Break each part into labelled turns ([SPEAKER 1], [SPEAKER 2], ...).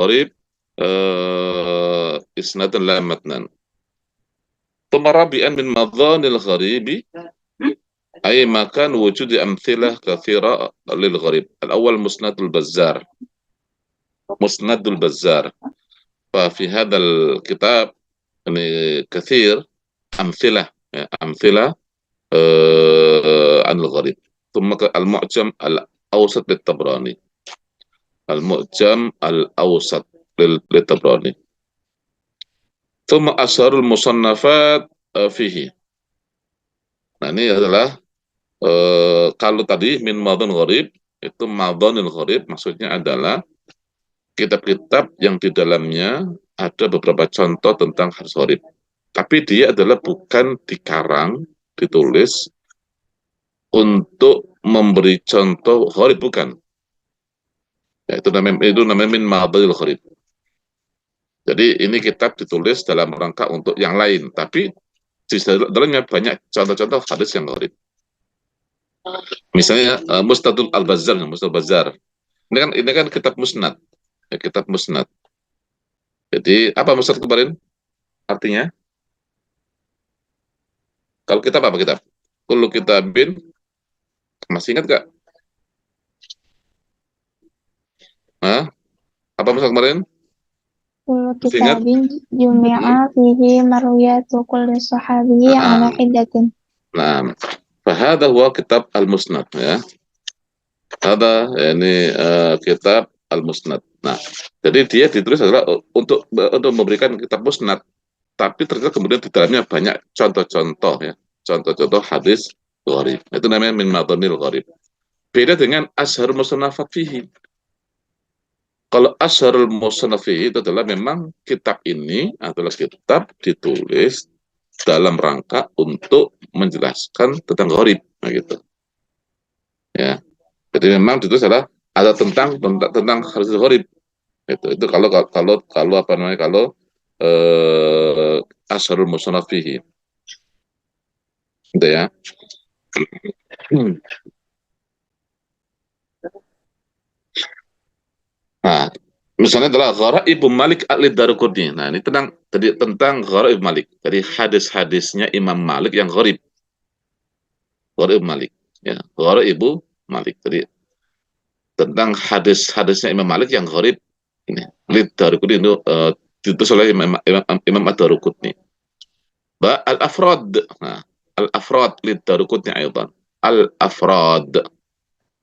[SPEAKER 1] gharib isnadan la matnan. Thumma rabi'an min madhanil gharibi أي مكان وجود أمثلة كثيرة للغريب. الأول مسند البزار. مسند البزار، ففي هذا الكتاب يعني كثير أمثلة، أمثلة عن الغريب. ثم المعجم الأوسط للطبراني. المعجم الأوسط للطبراني. ثم أشهر المصنفات فيه. Nah ini adalah kalau tadi min madhan gharib, itu madhanil gharib maksudnya adalah kitab-kitab yang di dalamnya ada beberapa contoh tentang hadis gharib. Tapi dia adalah bukan dikarang, ditulis untuk memberi contoh gharib, bukan. Ya, itu namanya min madhanil gharib. Jadi ini kitab ditulis dalam rangka untuk yang lain, tapi di dalamnya banyak contoh-contoh hadis yang gharib. Misalnya Mustadul Al-Bazzar, Mustadul Bazzar. Ini kan kitab musnad, ya, kitab musnad. Jadi apa musnad kemarin? Artinya, kalau kitab apa kitab? Kullu kitabin, masih ingat gak? Hah? Apa musnad kemarin?
[SPEAKER 2] Kullu
[SPEAKER 1] Masih ingat?
[SPEAKER 2] kitabin jumi'a fihi marwiyatu kulli sahabi ala
[SPEAKER 1] Nah,
[SPEAKER 2] hiddatin.
[SPEAKER 1] nah, fahada huwa kitab al-musnad, ya. Ada ini kitab al-musnad. Nah, jadi dia ditulis adalah untuk memberikan kitab musnad, tapi ternyata kemudian di dalamnya banyak contoh-contoh, ya, contoh-contoh hadis gharib. Itu namanya min madhanil gharib. Beda dengan asharul musannafat fihi. Kalau asharul musannaf fihi itu adalah memang kitab ini adalah kitab ditulis dalam rangka untuk menjelaskan tentang gharib, nah gitu. Ya. Jadi memang ditulis adalah ada tentang hadis gharib. Itu kalau apa namanya, kalau asharul musannaf fihi. Gitu ya. Nah, misalnya adalah Gharaib Malik al-Daruqutni. Nah, ini tentang Gharaib Malik. Jadi hadis-hadisnya Imam Malik yang gharib. Gharaib Malik. Ya, Gharaib Malik. Jadi tentang hadis-hadisnya Imam Malik yang gharib ini. Al-Daruqutni itu ditulis oleh Imam Ad-Daruqutni. Al-Afrad. Nah, Al-Afrad lid-Daruqutni aidan. Al-Afrad.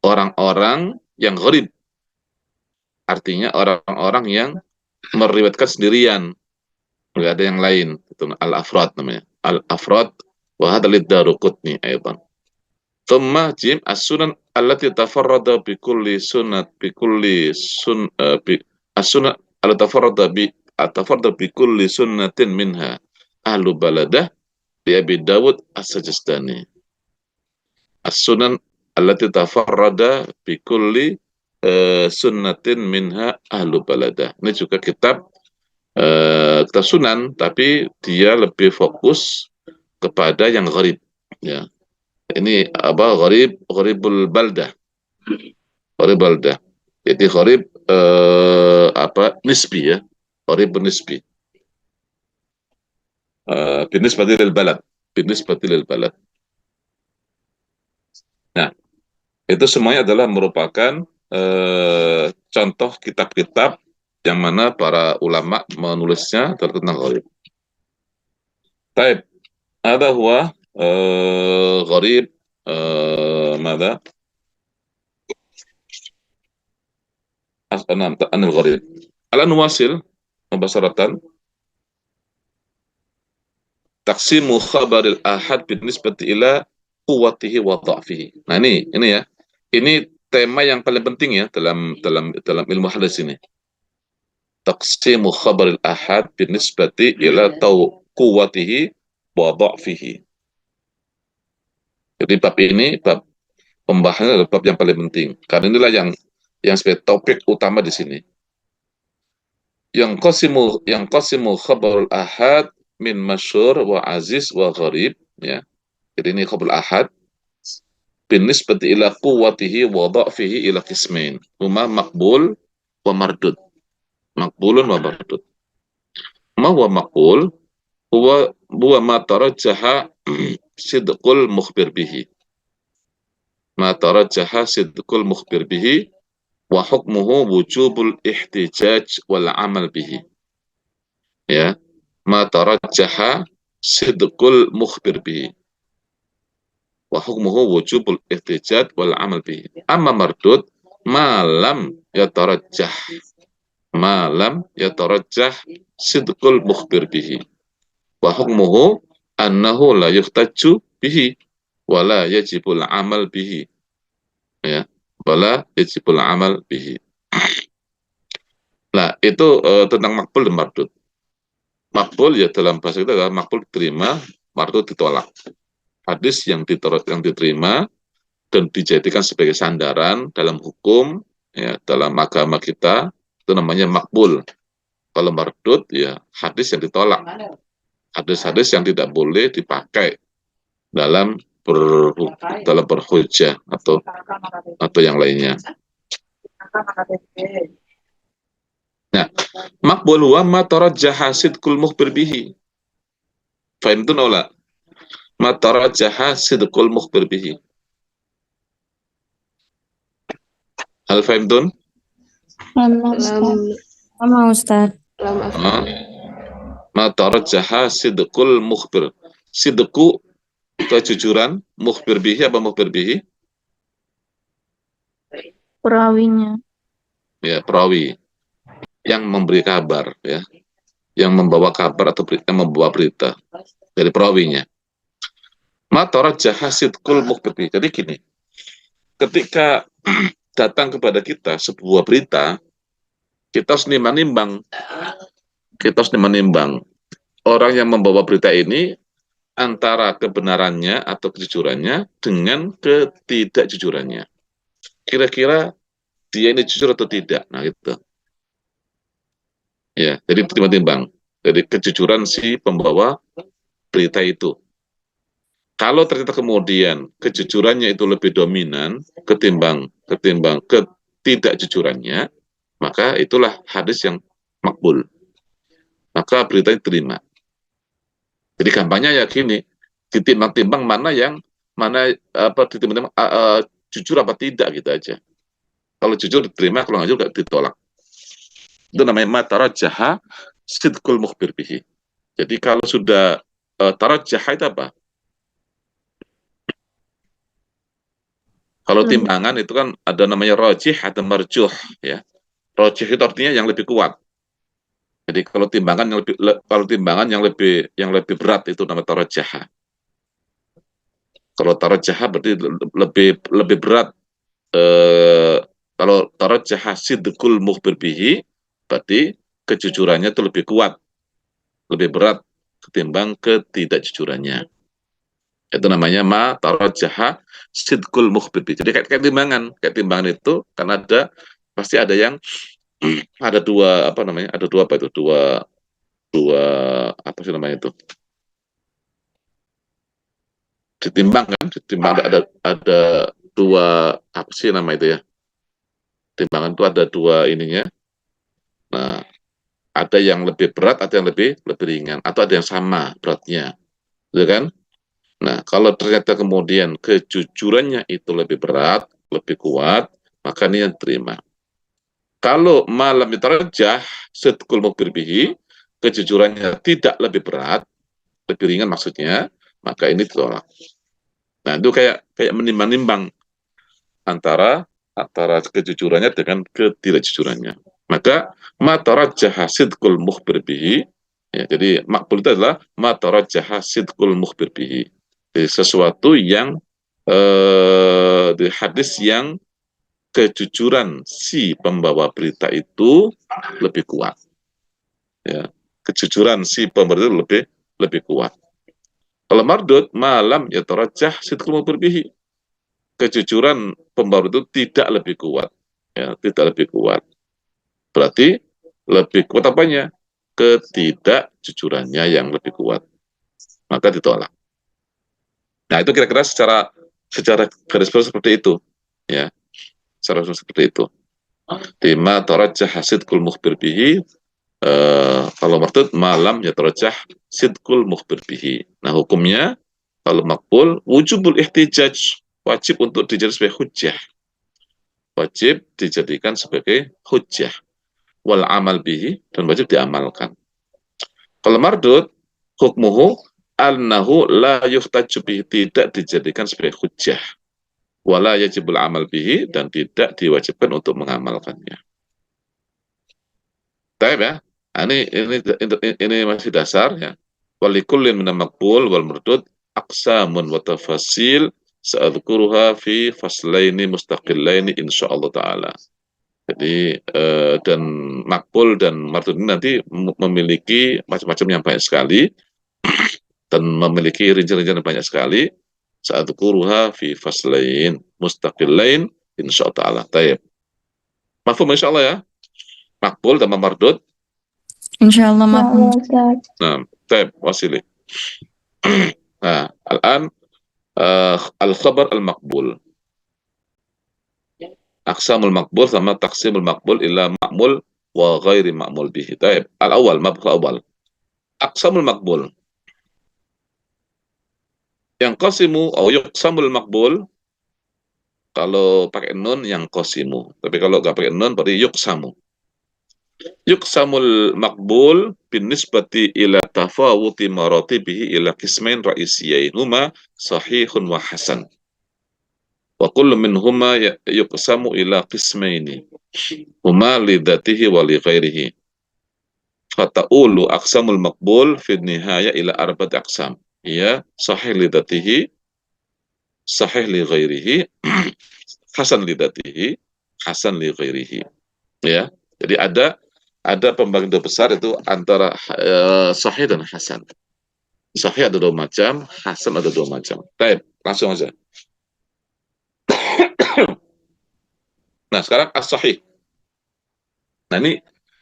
[SPEAKER 1] Orang-orang yang gharib. Artinya orang-orang yang meriwayatkan sendirian, nggak ada yang lain. Itu al-afrad namanya. Al-afrad wa hadha lid-Daruqutni aidan. Thumma jim as-sunan allati tafarrada bi kulli sunnat bi kulli sun bi as-sunan allati tafarrada bi kulli sunnatin minha ahlu baladah li Abi Dawud as-Sajistani. As-sunan allati tafarrada bi kulli sunnatin minha ahlu baladah. Ini juga kitab kitab sunan, tapi dia lebih fokus kepada yang gharib, ya. Ini apa, gharibul baldah, gharib baldah. Jadi gharib apa, nisbi, ya, gharibun nisbi, binisbati lil balad, binisbati lil balad. Nah, itu semuanya adalah merupakan contoh kitab-kitab yang mana para ulama menulisnya tentang gharib. Baik, ada huwa gharib ماذا؟ نعم عن الغريب. الآن نواصل مباشرة تقسيم خبر الآحاد بالنسبة إلى قوته وضعفه. Nah ini ya, ini tema yang paling penting ya dalam ilmu hadis ini. Taqsimu khabar al-ahad binisbati ila quwwatihi wa dha'fihi. Jadi bab ini, bab pembahasannya adalah bab yang paling penting. Karena inilah yang sebagai topik utama di sini. Yang qasimu khabarul ahad min masyhur wa aziz wa gharib, ya. Jadi ini khabarul ahad binisbati ila quwwatihi wa dha'fihi ila qismain. Huma maqbul wa mardud. Maqbulun wa mardud. Ma huwa maqbul? Huwa ma tarajjaha sidqul mukhbir bihi. Ma tarajjaha sidqul mukhbir bihi wa hukmuhu wujubul ihtijaj wal amal bihi. Ya, ma tarajjaha sidqul mukhbir bihi wa hukmuhu wujubul ihtijaj wal amal bihi. Amma mardud ma lam yatarajjah, ma lam yatarajjah sidqul mukhbir bihi wa hukmuhu annahu la yuhtaju bihi wala yajibul amal bihi, ya, wala yajibul amal bihi. Nah, itu tentang makbul dan mardud. Makbul ya dalam bahasa kita adalah makbul diterima, mardud ditolak. Hadis yang diterima dan dijadikan sebagai sandaran dalam hukum, ya, dalam agama kita, itu namanya makbul. Kalau mardud ya hadis yang ditolak, hadis-hadis yang tidak boleh dipakai dalam berhujjah atau yang lainnya. Nah, makbul huwa ma tarajjaha sidqul mukhbir bihi. Fahimtun aw la? Ma tarajjaha sidqul mukhbir bihi. Hal fahimtun?
[SPEAKER 2] Sama Ustaz.
[SPEAKER 1] Ma tarajjaha sidqul mukhbir. Sidqu kejujuran, mukhbir bihi apa mukhbir bihi?
[SPEAKER 2] Perawinya.
[SPEAKER 1] Ya, perawi yang memberi kabar, ya, yang membawa kabar atau berita, membawa berita dari perawinya. Ma tarajjaha sidqul mukhbir bihi. Jadi gini, ketika datang kepada kita sebuah berita, kita harus nimbang-nimbang. Kita harus nimbang-nimbang orang yang membawa berita ini antara kebenarannya atau kejujurannya dengan ketidakjujurannya. Kira-kira dia ini jujur atau tidak? Nah, gitu. Ya, jadi timbang-timbang. Jadi kejujuran si pembawa berita itu. Kalau ternyata kemudian kejujurannya itu lebih dominan ketimbang ketidakjujurannya, maka itulah hadis yang makbul. Maka berita diterima. Jadi gampangnya ya gini, ditimbang-timbang mana ditimbang-timbang jujur apa tidak gitu aja. Kalau jujur diterima, kalau nggak juga ditolak. Itu namanya ma tarajjaha sidqul mukhbir bihi. Jadi kalau sudah tarajjaha itu apa? Kalau timbangan itu kan ada namanya rajih atau marjuh, ya. Rajih itu artinya yang lebih kuat. Jadi kalau timbangan yang lebih berat itu namanya tarajjaha. Kalau tarajjaha berarti lebih berat. Kalau tarajjaha sidqul mukhbir bihi berarti kejujurannya itu lebih kuat, lebih berat ketimbang ketidakjujurannya. Itu namanya ma tarajjaha sidqul mukhbir bihi. Jadi kayak timbangan itu kan pasti ada yang ada dua apa sih namanya itu, ditimbang ada dua apa sih nama itu ya, timbangan itu ada dua ininya. Nah, ada yang lebih berat, ada yang lebih ringan, atau ada yang sama beratnya, gitu kan? Nah, kalau ternyata kemudian kejujurannya itu lebih berat, lebih kuat, maka ini yang terima. Kalau malam tarajjah sidqul mukhbir bihi, kejujurannya tidak lebih berat, lebih ringan maksudnya, maka ini ditolak. Nah, itu kayak menimbang-nimbang antara kejujurannya dengan ketidakjujurannya. Maka ma tarajjaha sidqul mukhbir bihi, ya, jadi makbul itu adalah ma tarajjaha sidqul mukhbir bihi. Jadi sesuatu yang di hadis yang kejujuran si pembawa berita itu lebih kuat. Ya, kejujuran si pembawa itu lebih kuat. Kalau mardud malam ya tarajjah sidqul mukhbir bihi, kejujuran pembawa itu tidak lebih kuat, ya, tidak lebih kuat. Berarti lebih kuat apanya? Ketidakjujurannya yang lebih kuat, maka ditolak. Nah, itu kira-kira secara garis besar seperti itu, ya, secara seperti itu. Tima tarajjah sidqul mukhbir bihi Kalau mardud malam yatarajjah sidqul mukhbir bihi. Nah, hukumnya kalau makbul wujubul ihtijaj, wajib untuk dijadikan sebagai hujjah, wajib dijadikan sebagai hujjah, wal amal bihi, dan wajib diamalkan. Kalau mardud hukmuhu annahu la yuhtaju bihi, tidak dijadikan sebagai hujjah, wala yajibul amal bihi, dan tidak diwajibkan untuk mengamalkannya. Taib ya. Nah, ini masih dasar ya. Walikullin minal maqbul wal mardud aqsamun wa tafasil sa'adzukuruha fi faslaini mustaqillaini insyaallah taala. Jadi dan makbul dan mardud ini nanti memiliki macam-macam yang banyak sekali dan memiliki rincian-rincian yang banyak sekali. Sa'adzukuruha fi faslain mustaqillain insyaallah taala. Taib. Mafhum insyaallah ya. Makbul dan mardud.
[SPEAKER 3] Insyaallah
[SPEAKER 2] Ya
[SPEAKER 3] mafhum.
[SPEAKER 2] Allah, Ustaz.
[SPEAKER 1] Nah, taib wasili. Nah, al-an al-khabar al-maqbul. Aqsamul maqbul sama taqsimul maqbul ila ma'mul wa ghairi ma'mul bihi. Taib. Al-awwal, mabhas awal. Aqsamul maqbul. Yang qasimu atau yuqsamul maqbul, kalau pakai nun yang qasimu. Tapi kalau nggak pakai nun berarti yuqsamu. Yuqsamul maqbul binisbati ila tafawuti maratibihi ila qismain ra'isiyain huma sahihun wa hasan. Wa kullu minhuma yuqsamu ila qismaini huma lidatihi wa li ghairihi. Fata'ulu aqsamul maqbul fi nihaya ila arba'at aqsam. Ya, sahih lidatihi, sahih li ghairihi, hasan lidatihi, hasan li ghairihi. Ya. Jadi ada pembagian besar itu antara sahih dan hasan. Sahih ada dua macam, hasan ada dua macam. Baik, langsung aja. Nah, sekarang as-sahih. Nah,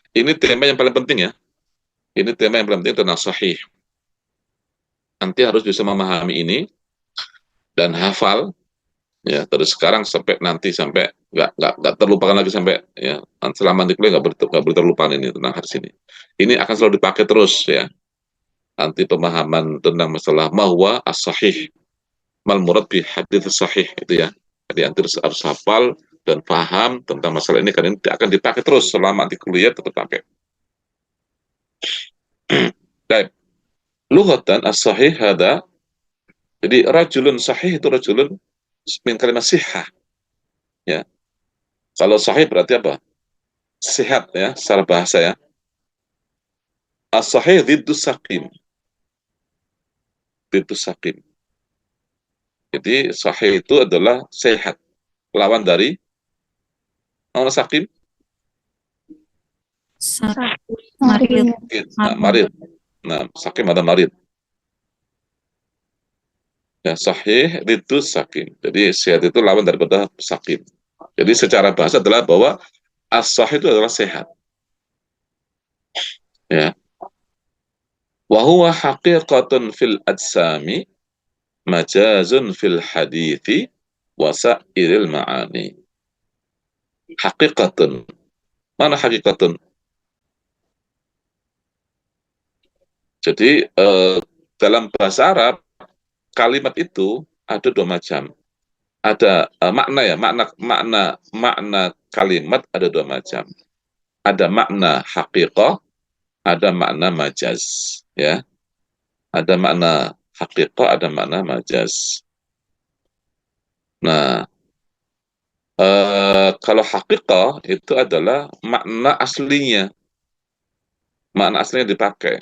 [SPEAKER 1] ini tema yang paling penting ya. Ini tema yang paling penting tentang sahih. Nanti harus bisa memahami ini dan hafal ya dari sekarang sampai nanti sampai nggak terlupakan lagi sampai ya selama di kuliah nggak boleh terlupakan ini tentang hadis ini. Ini akan selalu dipakai terus ya. Nanti pemahaman tentang masalah mahwa as-sahih, mal murad bi hadits sahih itu ya. Jadi nanti harus hafal dan paham tentang masalah ini karena ini akan dipakai terus selama di kuliah tetap pakai. Baik. Lughatan as-sahih hada, jadi rajulun sahih itu rajulun min kalimat sihah ya. Kalau sahih berarti apa? Sehat ya secara bahasa ya. As-sahih diddus saqim. Diddus saqim. Jadi sahih itu adalah sehat. Lawan dari mana saqim?
[SPEAKER 3] Marid.
[SPEAKER 1] Nah, marid. Nah, saqim ada marid. Ya, sahih diddus saqim. Jadi sehat itu lawan daripada saqim. Jadi secara bahasa adalah bahwa as-sahih itu adalah sehat. Ya. Wa huwa haqiqatun fil ajsami majazun fil hadithi wa sa'iril ma'ani. Haqiqatun. Mana haqiqatun? Jadi dalam bahasa Arab kalimat itu ada dua macam. Ada makna ya, makna kalimat ada dua macam. Ada makna haqiqah, ada makna majaz, ya. Ada makna haqiqah, ada makna majaz. Nah, kalau haqiqah itu adalah makna aslinya. Makna aslinya dipakai.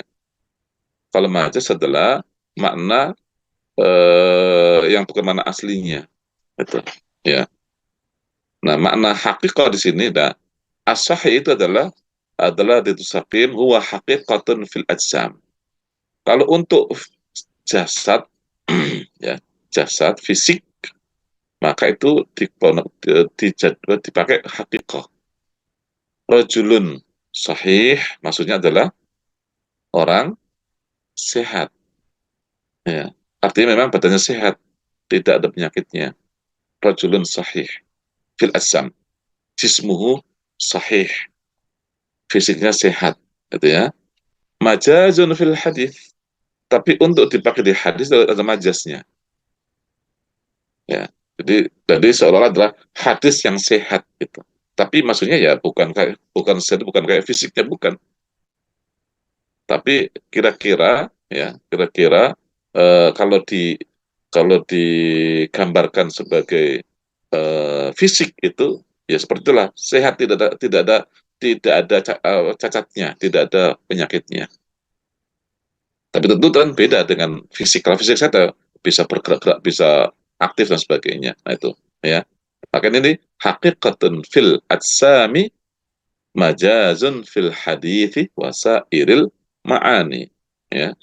[SPEAKER 1] Kalau majaz adalah makna yang bukan makna aslinya. Betul. Ya. Nah, makna haqiqah di sini as-sahih itu adalah ditusaqim huwa haqiqatun fil ajsam. Kalau untuk jasad ya, jasad fisik maka itu dipakai haqiqah. Rajulun sahih maksudnya adalah orang sehat. Ya. Artinya memang badannya sehat, tidak ada penyakitnya. Rajulun sahih fil asam, jismuhu sahih, fisiknya sehat. gitu ya. Majazun fil hadis, tapi untuk dipakai di hadis ada majaznya. Ya, jadi seolah-olah adalah hadis yang sehat gitu. Tapi maksudnya ya bukan sehat, bukan kayak fisiknya, bukan. Tapi kira-kira ya, kira-kira kalau digambarkan sebagai fisik itu ya seperti itulah, sehat, tidak ada cacatnya, tidak ada penyakitnya. Tapi tentu kan beda dengan fisik. Kalau fisik saya bisa bergerak-gerak, bisa aktif dan sebagainya. Nah itu ya. Makanya ini hakikatun fil atsami majazun fil hadithi wasairil ma'ani. Ya,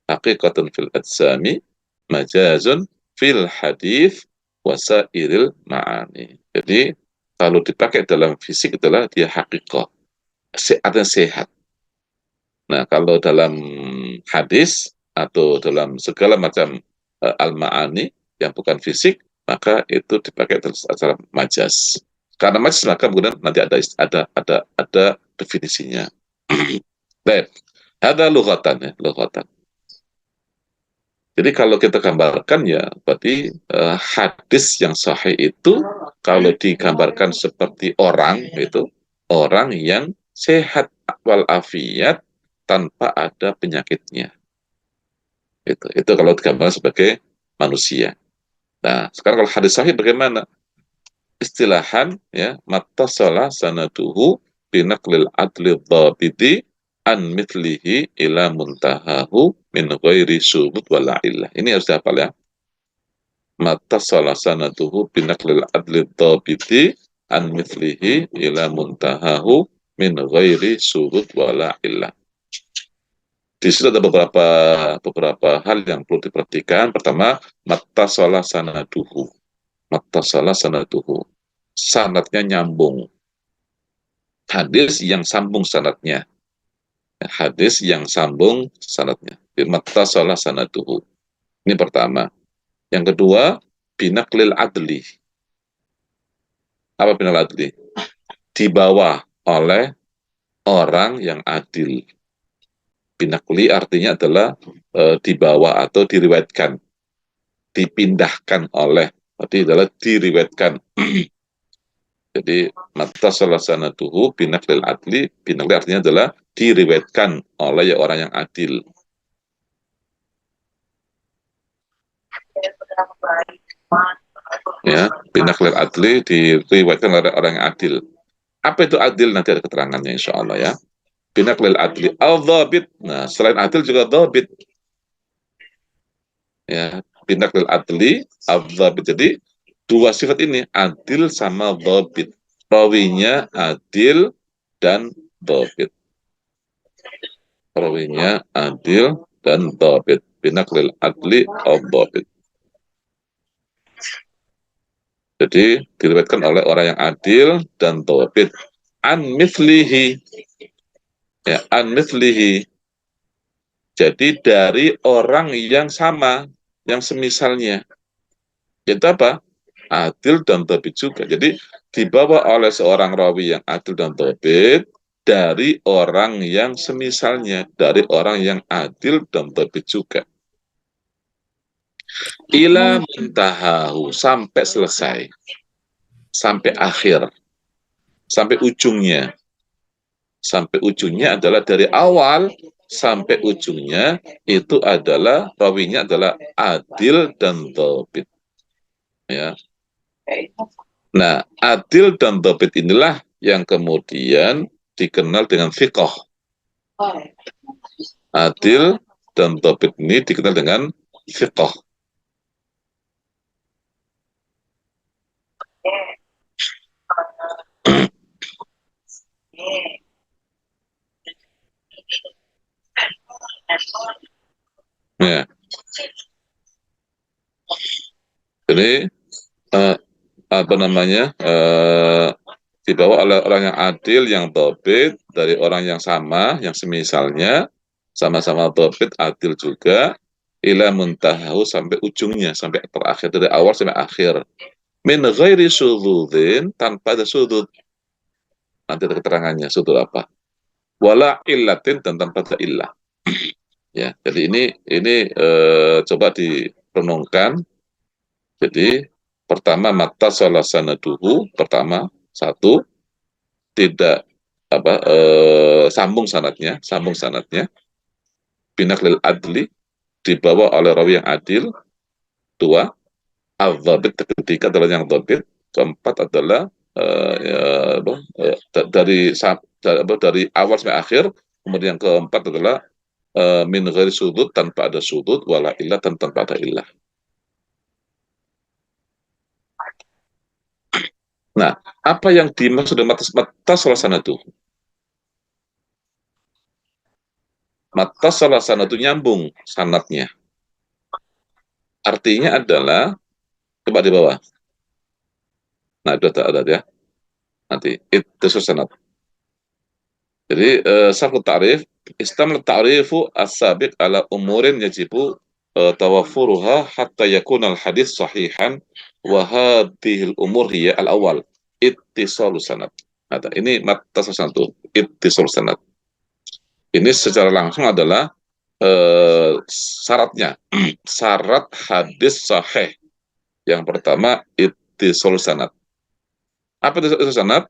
[SPEAKER 1] hakikatun fil atsami majazun fil hadith wasairil ma'ani. Jadi kalau dipakai dalam fisik adalah dia hakikat, artinya sehat. Nah, kalau dalam hadis atau dalam segala macam al-ma'ani yang bukan fisik, maka itu dipakai secara majas. Karena majas maka kemudian nanti ada definisinya. Baik, ada lughatan ya, lughatan. Jadi kalau kita gambarkan ya, berarti hadis yang sahih itu kalau digambarkan seperti orang itu, orang yang sehat walafiat tanpa ada penyakitnya. Itu kalau digambarkan sebagai manusia. Nah, sekarang kalau hadis sahih bagaimana? Istilahan ya, mattasala sanaduhu binaqlil adli dhabiti an mithlihi ila muntahahu min ghairi syubut wala illah. Ini harus dihafal ya. Mattasala sanaduhu binaqlil adli dhabiti an mithlihi ila muntahahu min ghairi syubut wala illah. Di situ ada beberapa hal yang perlu diperhatikan. Pertama, mattasala sanaduhu. Mattasala sanaduhu. Sanadnya nyambung. Hadis yang sambung sanadnya. Hadis yang sambung sanadnya. Mattasala sanaduhu. Ini pertama. Yang kedua, binaklil adli. Apa binal adli? Dibawa oleh orang yang adil. Binakli artinya adalah dibawa atau diriwayatkan, dipindahkan oleh, berarti adalah diriwayatkan. Jadi mata salah sanatuhu binaklil adli, binakli artinya adalah diriwayatkan oleh orang yang adil. Ya, binaklil adli diriwayatkan oleh orang yang adil. Apa itu adil? Nanti ada keterangannya insya Allah ya. Binaklil adli al-dhabit. Nah, selain adil juga dhabit. Ya, binaklil adli al-dhabit. Jadi dua sifat ini, adil sama dhabit. Rawinya adil dan dhabit. Rawinya adil dan dhabit. Binaklil adli al-dhabit. Jadi diriwayatkan oleh orang yang adil dan dhabit. An mithlihi. Ya, an mithlihi. Jadi dari orang yang sama, yang semisalnya. Itu apa? Adil dan dhabit juga. Jadi dibawa oleh seorang rawi yang adil dan dhabit dari orang yang semisalnya, dari orang yang adil dan dhabit juga. Ila muntahahu, sampai selesai. Sampai akhir. Sampai ujungnya. Sampai ujungnya adalah dari awal sampai ujungnya itu adalah rawinya adalah adil dan dhabit. Ya. Nah, adil dan dhabit inilah yang kemudian dikenal dengan fiqh. Adil dan dhabit ini dikenal dengan fiqh. Ya. Jadi apa namanya dibawa oleh orang yang adil, yang dhabit dari orang yang sama, yang semisalnya sama-sama dhabit, adil juga, ila muntahahu sampai ujungnya, sampai terakhir, dari awal sampai akhir. Min ghairi syudzudin, tanpa ada sudud. Nanti ada keterangannya, sudud apa? wala illatin dan tanpa ada illah. Ya, jadi ini coba direnungkan. Jadi pertama mata salah sanaduhu, pertama satu tidak sambung sanatnya binaklil adli, dibawa oleh rawi yang adil. Dua, al-dhabit, ketiga adalah yang dhabit. Keempat adalah dari awal sampai akhir. Kemudian yang keempat adalah min ghairi sudut, tanpa ada sudut, wala illah, tanpa ada illah. Nah, apa yang dimaksud dengan mata salah sana itu? Mata salah sana itu nyambung sanatnya. Artinya adalah, coba di bawah. Nah, itu ada ya. Nanti itu sanat. Jadi sarfu ta'rif, istamil ta'rifu as-sabiq ala umurin yajibu tawafuruha hatta yakuna al-hadis sahihan wa hadhil umur hiya al-awwal ittisalu sanad. Ini mata satu ittisalu sanad. Ini secara langsung adalah syaratnya. Syarat hadis sahih. Yang pertama ittisalu sanad. Apa itu sanad?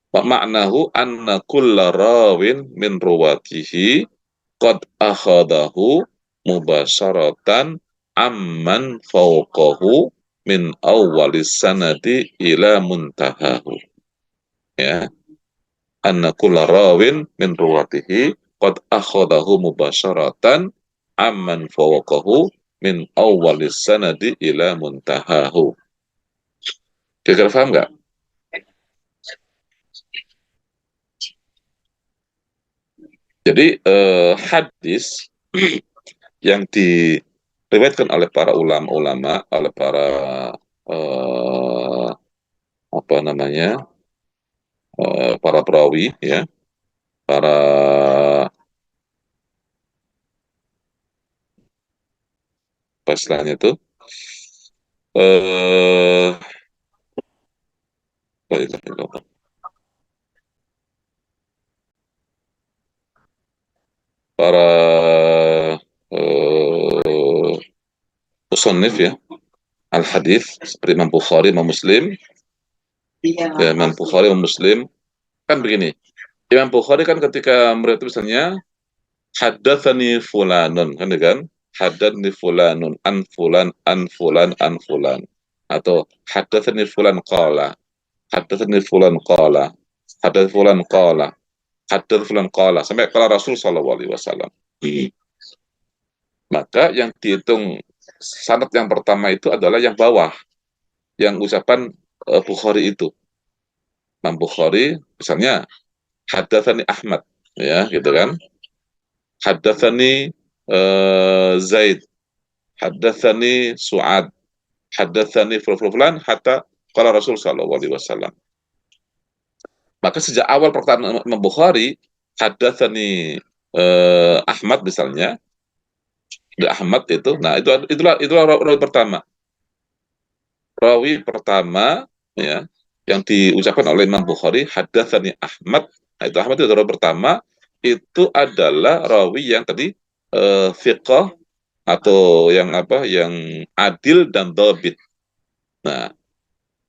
[SPEAKER 1] Wa ma'nahu anna kulla rawin min ruwatihi qad akhadahu mubasharatan amman fawqahu min awwalis sanadi ila muntahahu. Ya, anna kulla rawin min ruwatihi qad akhadahu mubasharatan amman fawqahu min awwalis sanadi ila muntahahu. Kira-kira paham nggak? Jadi hadis yang diriwayatkan oleh para ulama, oleh para apa namanya, para perawi, ya, para apa istilahnya itu, para musannif, ya, al-hadis seperti Imam Bukhari, Imam Muslim. Ya, Imam Bukhari, Imam Muslim kan begini. Imam Bukhari kan ketika meriwayatkan misalnya haddatsani fulanun, kan? Haddatsani fulanun an fulan an fulan an fulan, atau haddatsani fulan qala, haddatsani fulan qala, haddatsani fulan qala, haddatsani fulan qala, sampai qala Rasul sallallahu alaihi wasallam. Maka yang dihitung sanad yang pertama itu adalah yang bawah, yang ucapan Bukhari itu. Imam Bukhari misalnya haddatsani Ahmad, ya, gitu kan. Haddatsani Zaid, haddatsani Su'ad, haddatsani fulan hatta qala Rasul sallallahu alaihi wasallam. Maka sejak awal perkataan Imam Bukhari haddatsani Ahmad misalnya, di Ahmad itu, nah itulah rawi pertama. Rawi pertama, ya, yang diucapkan oleh Imam Bukhari haddatsani Ahmad. Nah, itu Ahmad itu rawi pertama, itu adalah rawi yang tadi fiqh, atau yang adil dan dhabit. Nah,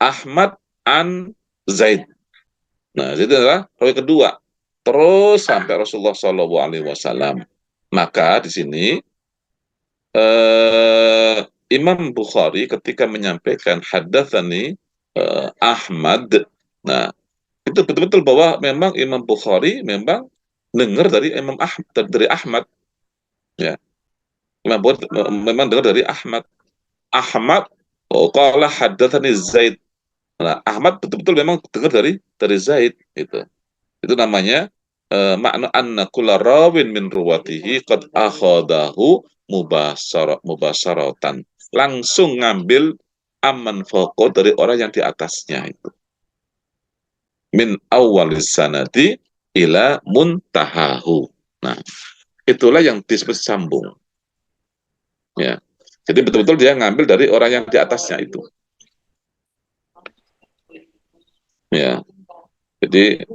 [SPEAKER 1] Ahmad an Zaid. Nah, itu adalah rawi kedua. Terus sampai Rasulullah Shallallahu Alaihi Wasallam. Maka di sini Imam Bukhari ketika menyampaikan haddatsani Ahmad, nah itu betul-betul bahwa memang Imam Bukhari memang dengar dari Imam Ahmad, dari Ahmad, ya. Imam Bukhari memang dengar dari Ahmad. Ahmad qala haddatsani Zaid. Nah, Ahmad betul-betul memang dengar dari Zaid itu. Itu namanya makna anna kulla rawin min ruwatihi qad akhadahu mubasharatan. Langsung ngambil aman faqo dari orang yang di atasnya itu. Min awwalis sanadi ila muntahahu. Nah, itulah yang disebut sambung. Ya. Jadi betul-betul dia ngambil dari orang yang di atasnya itu. Ya. Jadi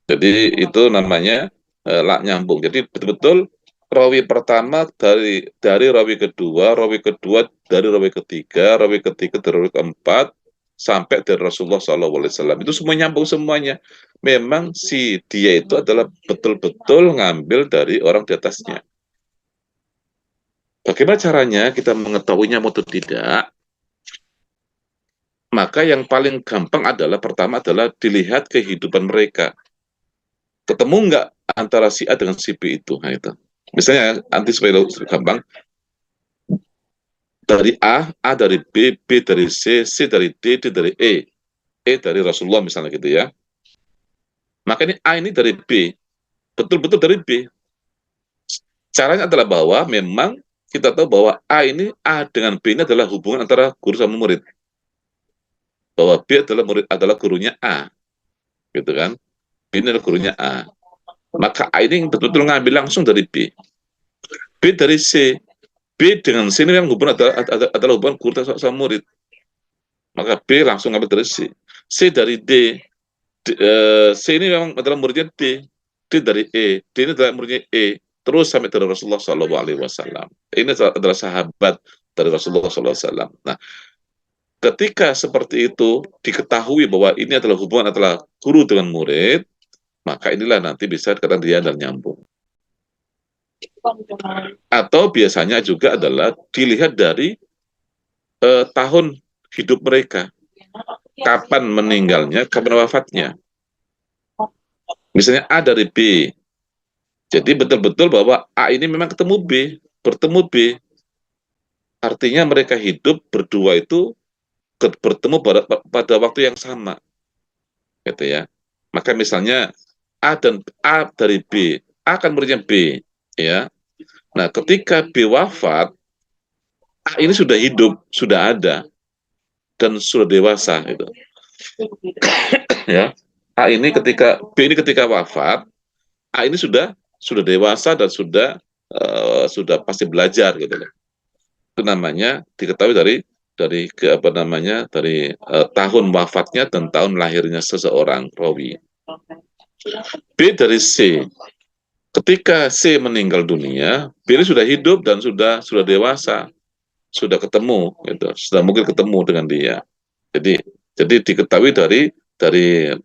[SPEAKER 1] Jadi itu namanya la nyambung. Jadi betul-betul rawi pertama dari rawi kedua dari rawi ketiga dari rawi keempat sampai dari Rasulullah SAW. Itu semua nyambung semuanya. Memang si dia itu adalah betul-betul ngambil dari orang di atasnya. Bagaimana caranya kita mengetahuinya atau tidak? Maka yang paling gampang adalah pertama adalah dilihat kehidupan mereka. Ketemu nggak antara si A dengan si B itu? Nah, itu. Misalnya, nanti supaya gampang, dari A dari B, B dari C dari D dari E dari Rasulullah misalnya gitu ya. Maka ini A ini dari B, betul-betul dari B. Caranya adalah bahwa memang kita tahu bahwa A dengan B ini adalah hubungan antara guru sama murid. Bahwa B adalah gurunya A, gitu kan? B ini adalah gurunya A. Maka A ini betul-betul ngambil langsung dari B. B dari C. B dengan C ini yang hubungan adalah hubungan guru sama murid. Maka B langsung ngambil dari C. C dari D. C ini memang adalah muridnya D. D dari E. D ini adalah muridnya E. Terus sampai dari Rasulullah SAW. Ini adalah sahabat dari Rasulullah SAW. Nah, ketika seperti itu diketahui bahwa ini adalah hubungan antara guru dengan murid, maka inilah nanti bisa dikatakan dia dan nyambung. Atau biasanya juga adalah dilihat dari tahun hidup mereka, kapan meninggalnya, kapan wafatnya. Misalnya A dari B, jadi betul-betul bahwa A ini memang bertemu B, artinya mereka hidup berdua itu bertemu pada waktu yang sama, gitu ya. Maka misalnya A dari B, A kan muridnya B, ya. Nah, ketika B wafat, A ini sudah hidup, sudah ada, dan sudah dewasa, gitu. Ya, B ini ketika wafat, A ini sudah dewasa dan sudah pasti belajar, gitu loh. Itu namanya diketahui dari tahun wafatnya dan tahun lahirnya seseorang rawi. B dari C. Ketika C meninggal dunia, B ini sudah hidup dan sudah dewasa, sudah ketemu, gitu, sudah mungkin ketemu dengan dia. Jadi diketahui dari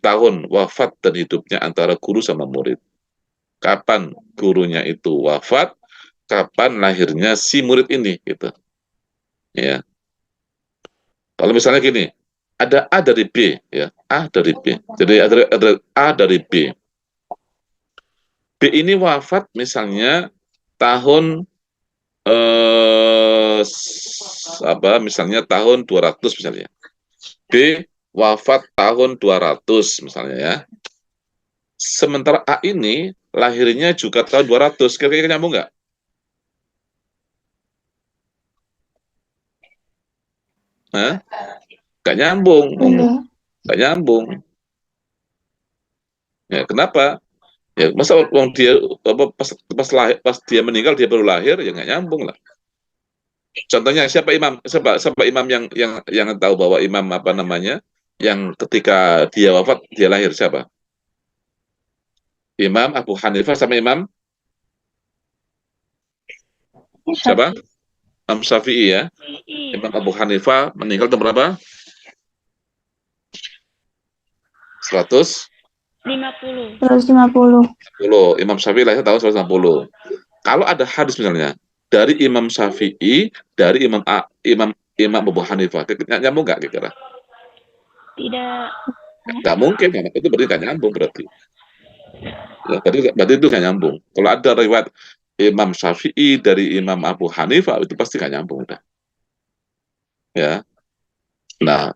[SPEAKER 1] tahun wafat dan hidupnya antara guru sama murid. Kapan gurunya itu wafat, kapan lahirnya si murid ini, gitu. Ya. Kalau misalnya gini, ada A dari B, ya, A dari B. Jadi ada A dari B. B ini wafat misalnya tahun misalnya tahun 200 misalnya. B wafat tahun 200 misalnya ya. Sementara A ini lahirnya juga tahun 200. Kira-kira nyambung nggak? Hah? Nggak nyambung. Nggak nyambung. Ya, kenapa? Ya, masa orang dia pas dia meninggal dia baru lahir, ya nggak nyambung lah. Contohnya siapa imam yang tahu bahwa imam apa namanya yang ketika dia wafat dia lahir siapa? Imam Abu Hanifah sama Imam siapa? Imam Syafi'i ya. Imam Abu Hanifah meninggal tahun berapa?
[SPEAKER 3] 50.
[SPEAKER 2] 150.
[SPEAKER 1] Imam Syafi'i lahir tahun 160. Kalau ada hadis misalnya dari Imam Syafi'i, dari Imam Abu Hanifah, nyambung nggak kira-kira?
[SPEAKER 3] Tidak.
[SPEAKER 1] Nggak mungkin, itu berarti nggak nyambung berarti. Ya, berarti itu nggak nyambung. Kalau ada riwayat Imam Syafi'i dari Imam Abu Hanifah, itu pasti nggak nyambung udah. Ya. Nah,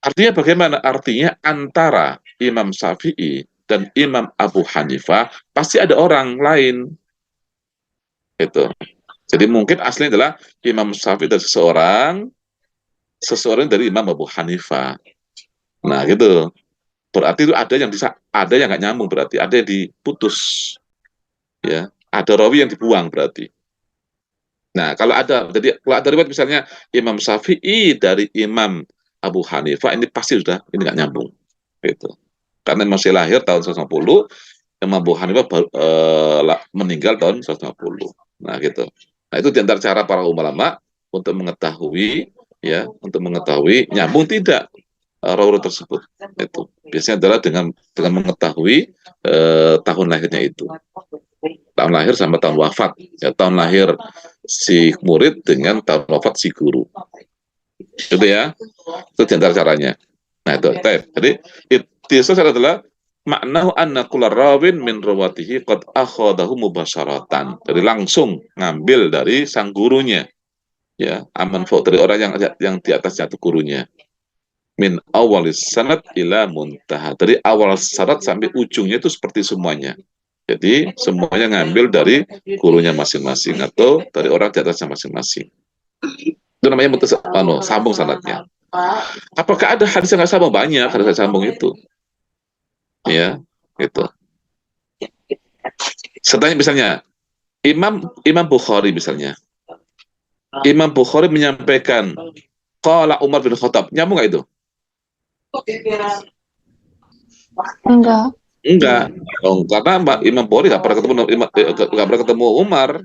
[SPEAKER 1] artinya bagaimana? Artinya antara Imam Syafi'i dan Imam Abu Hanifah pasti ada orang lain. Itu. Jadi mungkin aslinya adalah Imam Syafi'i dari seseorang dari Imam Abu Hanifah. Nah, gitu. Berarti itu ada yang nggak nyambung berarti, ada yang diputus. Ya, ada rawi yang dibuang berarti. Nah, kalau ada riwayat misalnya Imam Syafi'i dari Imam Abu Hanifah, ini pasti sudah ini nggak nyambung. Gitu. Karena masih lahir tahun 150, Imam Abu Hanifah meninggal tahun 150. Nah, gitu. Nah, itu di antara cara para ulama untuk mengetahui, ya, untuk mengetahui nyambung tidak rawi tersebut. Itu biasanya adalah dengan mengetahui tahun lahirnya itu. Tahun lahir sama tahun wafat. Ya, tahun lahir si murid dengan tahun wafat si guru. Itu ya. Itu di antara caranya. Nah, itu. Jadi, itu adalah maknahu anna kulla rawin min rawatihi qad akhadahu mubasyaratan. Jadi langsung ngambil dari sang gurunya. Ya, aman fauq, dari orang yang di atasnya itu gurunya. Min awalis sanad ila muntaha. Dari awal syarat sampai ujungnya itu seperti semuanya. Jadi semuanya ngambil dari gurunya masing-masing atau dari orang di atasnya masing-masing. Itu namanya sambung sanadnya. Apakah ada hadis yang nggak sambung? Banyak hadis yang sambung itu. Ya, gitu. Setelahnya misalnya Imam Bukhari misalnya. Imam Bukhari menyampaikan qala Umar bin Khattab. Nyambung nggak itu?
[SPEAKER 2] Enggak.
[SPEAKER 1] Enggak. Oh, karena Imam Bukhari nggak pernah ketemu Umar.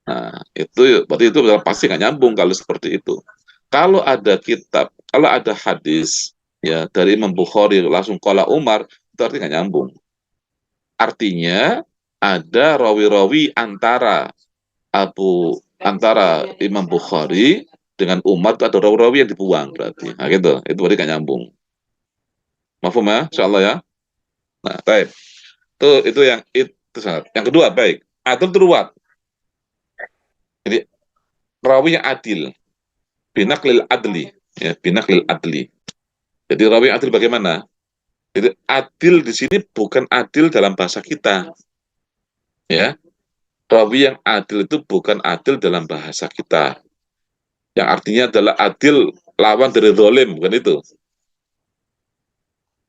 [SPEAKER 1] Nah, itu berarti itu pasti nggak nyambung kalau seperti itu. Kalau ada hadis ya dari Imam Bukhari langsung qala Umar, itu artinya nggak nyambung. Artinya ada rawi-rawi antara Imam Bukhari dengan Umar, itu ada rawi-rawi yang dibuang berarti. Nah, gitu. Itu berarti nggak nyambung. Mafhum ya? Insyaallah ya. Nah, baik. Itu sangat. Yang kedua, baik. Adil teruat. Jadi rawi yang adil. Binaklil adli. Ya, binaklil adli. Jadi rawi yang adil bagaimana? Jadi adil di sini bukan adil dalam bahasa kita. Ya. Rawi yang adil itu bukan adil dalam bahasa kita. Yang artinya adalah adil lawan dari zalim, bukan itu.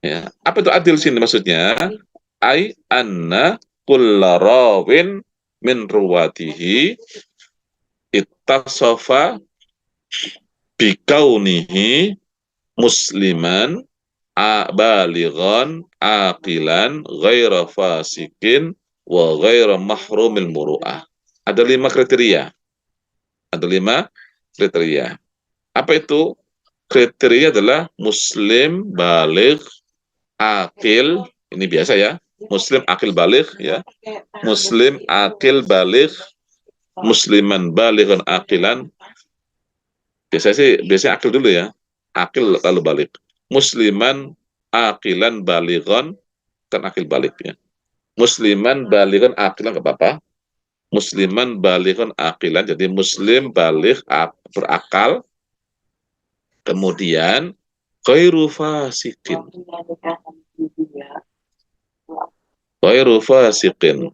[SPEAKER 1] Ya. Apa itu adil sini maksudnya? Ai anna kulla rawin min ruwatihi ittasafa bikaunihi musliman balighan aqilan ghaira fasikin wa ghaira mahrumil muru'ah. Ada 5 kriteria. Ada 5 kriteria. Apa itu? Kriteria adalah muslim baligh akil, ini biasa ya. Muslim akil baligh ya. Muslim akil baligh, musliman balighan akilan. Biasanya akil dulu ya. Akil lalu balik. Musliman akilan balighan, kan akil balik ya. Musliman balighan akilan enggak apa-apa. Musliman balighan akilan, jadi muslim baligh berakal, kemudian ghairu fasikin. Ghairu fasikin.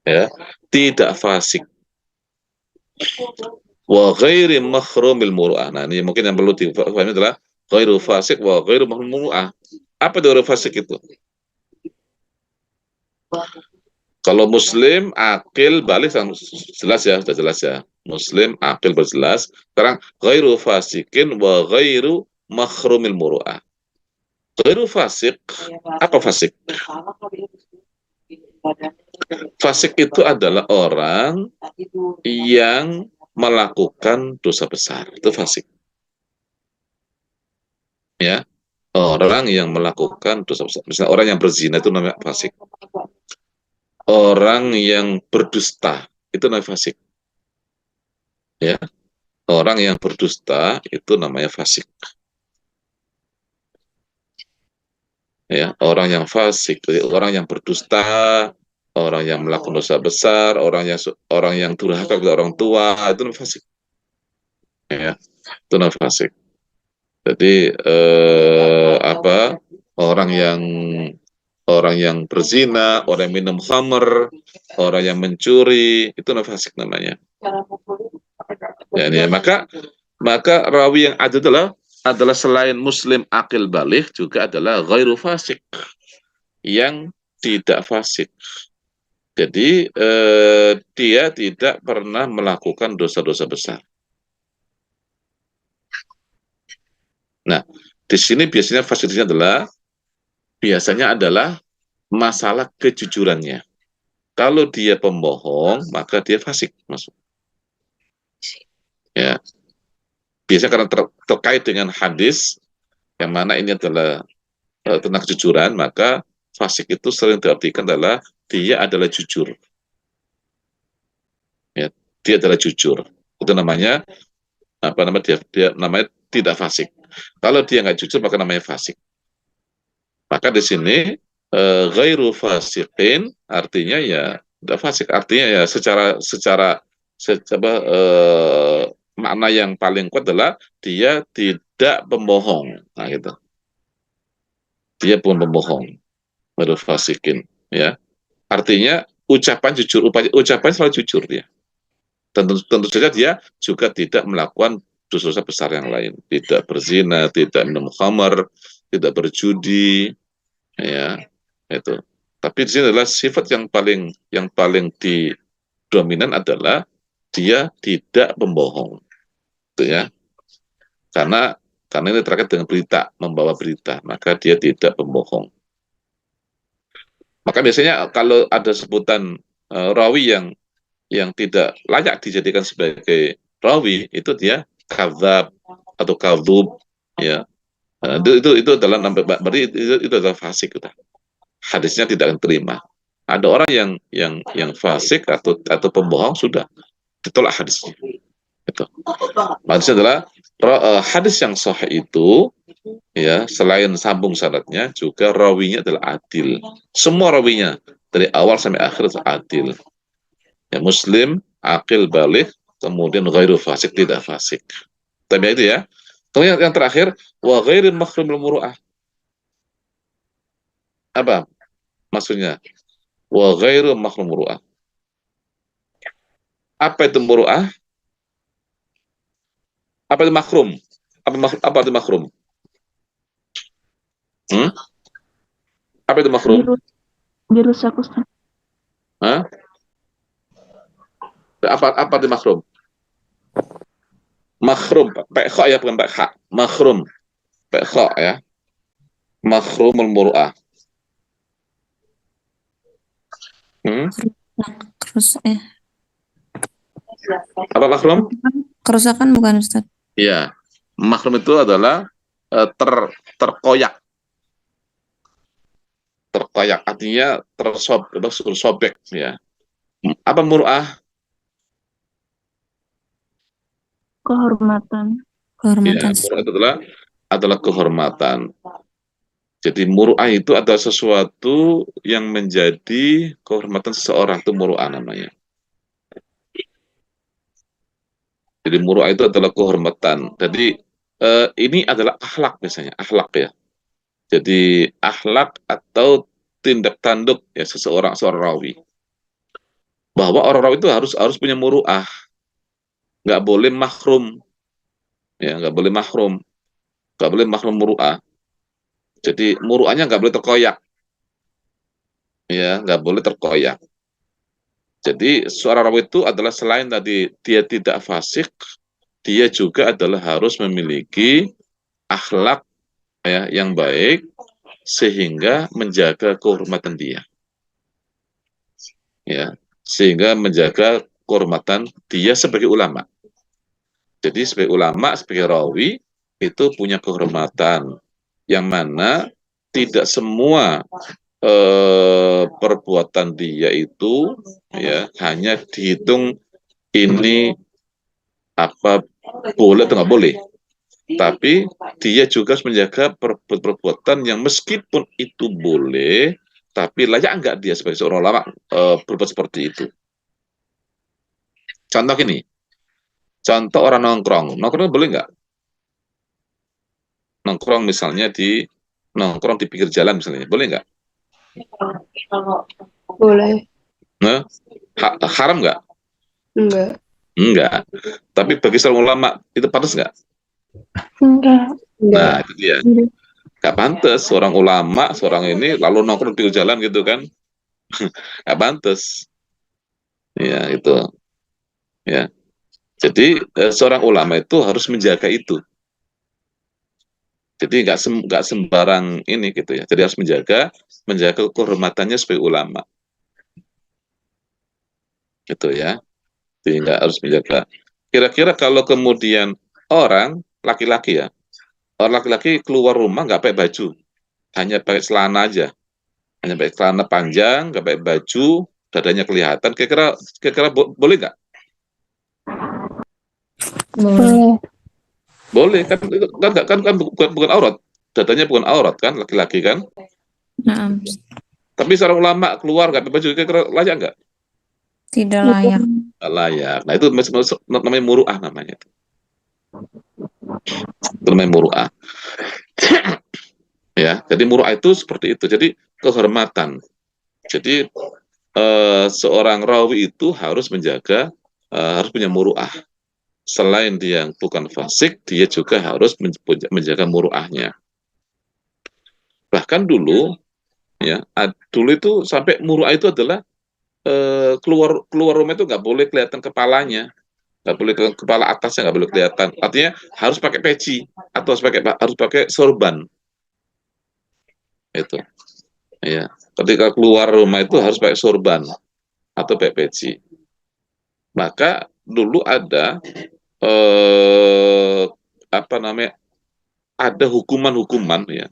[SPEAKER 1] Ya, tidak fasik. Wa ghairi mahrumil muru'ah. Nah, ini mungkin yang perlu dipahami adalah ghairu fasik wa ghairu mahrumil muru'ah. Apa itu ghairu fasik itu? Kalau muslim akil balik jelas ya, sudah jelas ya. Muslim akil berjelas. Sekarang ghairu fasikin wa ghairu mahrumil muru'ah. Ghairu fasik, apa fasik? Fasik itu adalah orang yang melakukan dosa besar. Itu fasik. Ya, orang yang melakukan dosa besar. Misalnya orang yang berzina itu namanya fasik. Orang yang berdusta itu namanya fasik. Ya, orang yang berdusta itu namanya fasik. Ya, orang yang fasik, orang yang berdusta, orang yang melakukan dosa besar, orang yang durhaka kepada orang tua, itu namanya fasik. Ya, itu namanya fasik. Jadi orang yang berzina, orang yang minum khamr, orang yang mencuri, itu fasik namanya. Ya, maka rawi yang ada adalah selain muslim akil baligh juga adalah ghairu fasik, yang tidak fasik. Jadi dia tidak pernah melakukan dosa-dosa besar. Nah, Di sini biasanya adalah masalah kejujurannya. Kalau dia pembohong, maka dia fasik, masuk. Ya, biasanya karena terkait dengan hadis yang mana ini adalah tentang kejujuran, maka fasik itu sering diartikan adalah dia adalah jujur. Ya, dia adalah jujur. Itu namanya apa namanya dia namanya tidak fasik. Kalau dia nggak jujur maka namanya fasik. Maka di sini ghairu fasiqin artinya ya tidak fasik, artinya ya secara makna yang paling kuat adalah dia tidak pembohong. Nah gitu. Dia bukan pembohong, ghairu fasiqin ya. Artinya ucapan selalu jujur dia. Tentu saja dia juga tidak melakukan dosa-dosa besar yang lain, tidak berzina, tidak minum khamar, tidak berjudi, ya itu. Tapi di sini adalah sifat yang paling dominan adalah dia tidak membohong, gitu ya. Karena ini terkait dengan berita, membawa berita, maka dia tidak membohong. Maka biasanya kalau ada sebutan rawi yang tidak layak dijadikan sebagai rawi, itu dia kadzab atau kadzub, ya. Nah, itu adalah berarti itu adalah fasik, udah. Hadisnya tidak akan terima. Ada orang yang fasik atau pembohong, sudah ditolak hadisnya. Itu. Hadisnya adalah hadis yang sahih itu, ya, selain sambung syaratnya juga rawinya adalah adil. Semua rawinya dari awal sampai akhir adil. Ya, Muslim, akil balik, kemudian ghairu fasik, tidak fasik. Tapi itu ya. Kemudian yang terakhir, wa ghairil makhrumil muru'ah. Apa maksudnya? Wa ghairu makhlum muru'ah. Apa itu muru'ah? Apa itu makrum? Apa itu makrum? Hmm? Apa itu makrum?
[SPEAKER 2] Dirusak, Ustaz.
[SPEAKER 1] Hah? Apa itu makrum? Makrum, pakai kha ya, bukan pakai kha. Makrum, pakai kha ya. Makhrumul muru'ah. Hmm? Apa makrum?
[SPEAKER 4] Kerusakan bukan, Ustaz?
[SPEAKER 1] Iya. Makrum itu adalah terkoyak. Terkoyak artinya tersobek ya. Apa muru'ah?
[SPEAKER 2] Kehormatan.
[SPEAKER 4] Kehormatan.
[SPEAKER 1] Ya, muru'ah itu adalah kehormatan. Jadi muru'ah itu adalah sesuatu yang menjadi kehormatan seseorang, itu muru'ah namanya. Jadi muru'ah itu adalah kehormatan. Jadi ini adalah akhlak biasanya, akhlak ya. Jadi akhlak atau tindak tanduk ya seorang rawi. Bahwa orang rawi itu harus punya muru'ah, nggak boleh mahrum, ya nggak boleh mahrum, muru'ah. Jadi muru'ahnya nggak boleh terkoyak, ya nggak boleh terkoyak. Jadi seorang rawi itu adalah selain tadi dia tidak fasik, dia juga adalah harus memiliki akhlak ya yang baik sehingga menjaga kehormatan dia. Ya, sehingga menjaga kehormatan dia sebagai ulama. Jadi sebagai ulama, sebagai rawi itu punya kehormatan yang mana tidak semua perbuatan dia itu ya hanya dihitung ini apa boleh atau nggak boleh, tapi dia juga harus menjaga perbuatan yang meskipun itu boleh, tapi layak nggak dia sebagai seorang ulama berbuat seperti itu. Contoh ini, contoh orang nongkrong boleh nggak? Nongkrong di pinggir jalan misalnya, boleh nggak?
[SPEAKER 5] Boleh.
[SPEAKER 1] Nah, haram nggak?
[SPEAKER 5] Enggak.
[SPEAKER 1] Enggak. Tapi bagi seorang ulama itu pantas nggak?
[SPEAKER 2] Enggak.
[SPEAKER 1] Nah, itu dia. Nggak pantas seorang ulama, seorang ini lalu nongkrong di pinggir jalan gitu kan? Nggak pantas. Ya, itu. Ya. Jadi seorang ulama itu harus menjaga itu. Jadi nggak sembarang ini gitu ya. Jadi harus menjaga kehormatannya sebagai ulama. Gitu ya. Jadi nggak harus menjaga. Kira-kira kalau kemudian orang laki-laki ya, orang laki-laki keluar rumah nggak pakai baju, hanya pakai celana aja, hanya pakai celana panjang, nggak pakai baju, dadanya kelihatan. Kira-kira boleh nggak?
[SPEAKER 2] Boleh.
[SPEAKER 1] Boleh kan? Itu kan bukan aurat, dadanya bukan aurat kan, laki-laki kan?
[SPEAKER 4] Nah,
[SPEAKER 1] Tapi seorang ulama keluar nggak pakai baju, kira-kira layak nggak?
[SPEAKER 4] tidak
[SPEAKER 2] Gitu.
[SPEAKER 4] layak.
[SPEAKER 1] Nggak layak. Nah itu namanya muru'ah namanya. Itu namanya muru'ah. Ya, jadi muru'ah itu seperti itu. Jadi kehormatan. Jadi seorang rawi itu harus menjaga, harus punya muru'ah. Selain dia bukan fasik, dia juga harus menjaga muru'ahnya. Bahkan dulu, ya, dulu itu sampai muru'ah itu adalah keluar rumah itu nggak boleh kelihatan kepalanya, nggak boleh kepala atasnya nggak boleh kelihatan. Artinya harus pakai peci atau harus pakai sorban. Itu, ya. Ketika keluar rumah itu harus pakai sorban atau pakai peci. Maka dulu ada eh, apa namanya, ada hukuman-hukuman ya.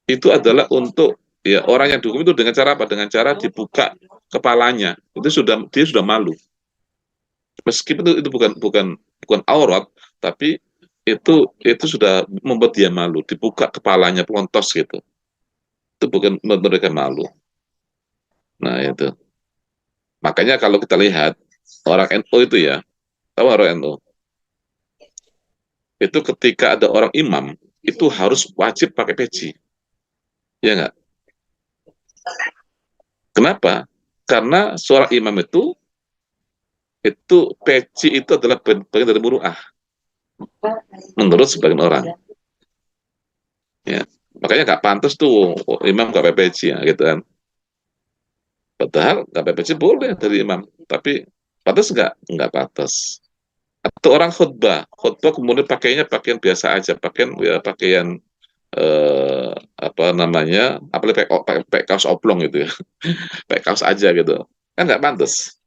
[SPEAKER 1] Itu adalah untuk ya orang yang dihukum itu dengan cara apa? Dengan cara dibuka kepalanya. Dia sudah malu. Meskipun itu bukan aurat, tapi itu sudah membuat dia malu. Dibuka kepalanya pelontos gitu. Itu bukan membuat mereka malu. Nah itu. Makanya kalau kita lihat orang NU itu ya, tahu orang NU? Itu ketika ada orang imam, itu harus wajib pakai peci. Ya nggak? Kenapa? Karena seorang imam itu peci itu adalah bagian dari muru'ah menurut sebagian orang. Ya, makanya nggak pantas tuh imam nggak pakai peci ya, gitu kan. Padahal nggak pakai peci boleh dari imam, tapi pantas nggak? Nggak pantas. Atau orang khutbah kemudian pakainya pakaian biasa aja, pakaian apa namanya, apalagi pakai kaos oblong gitu ya, pakai kaos aja gitu, kan nggak pantas.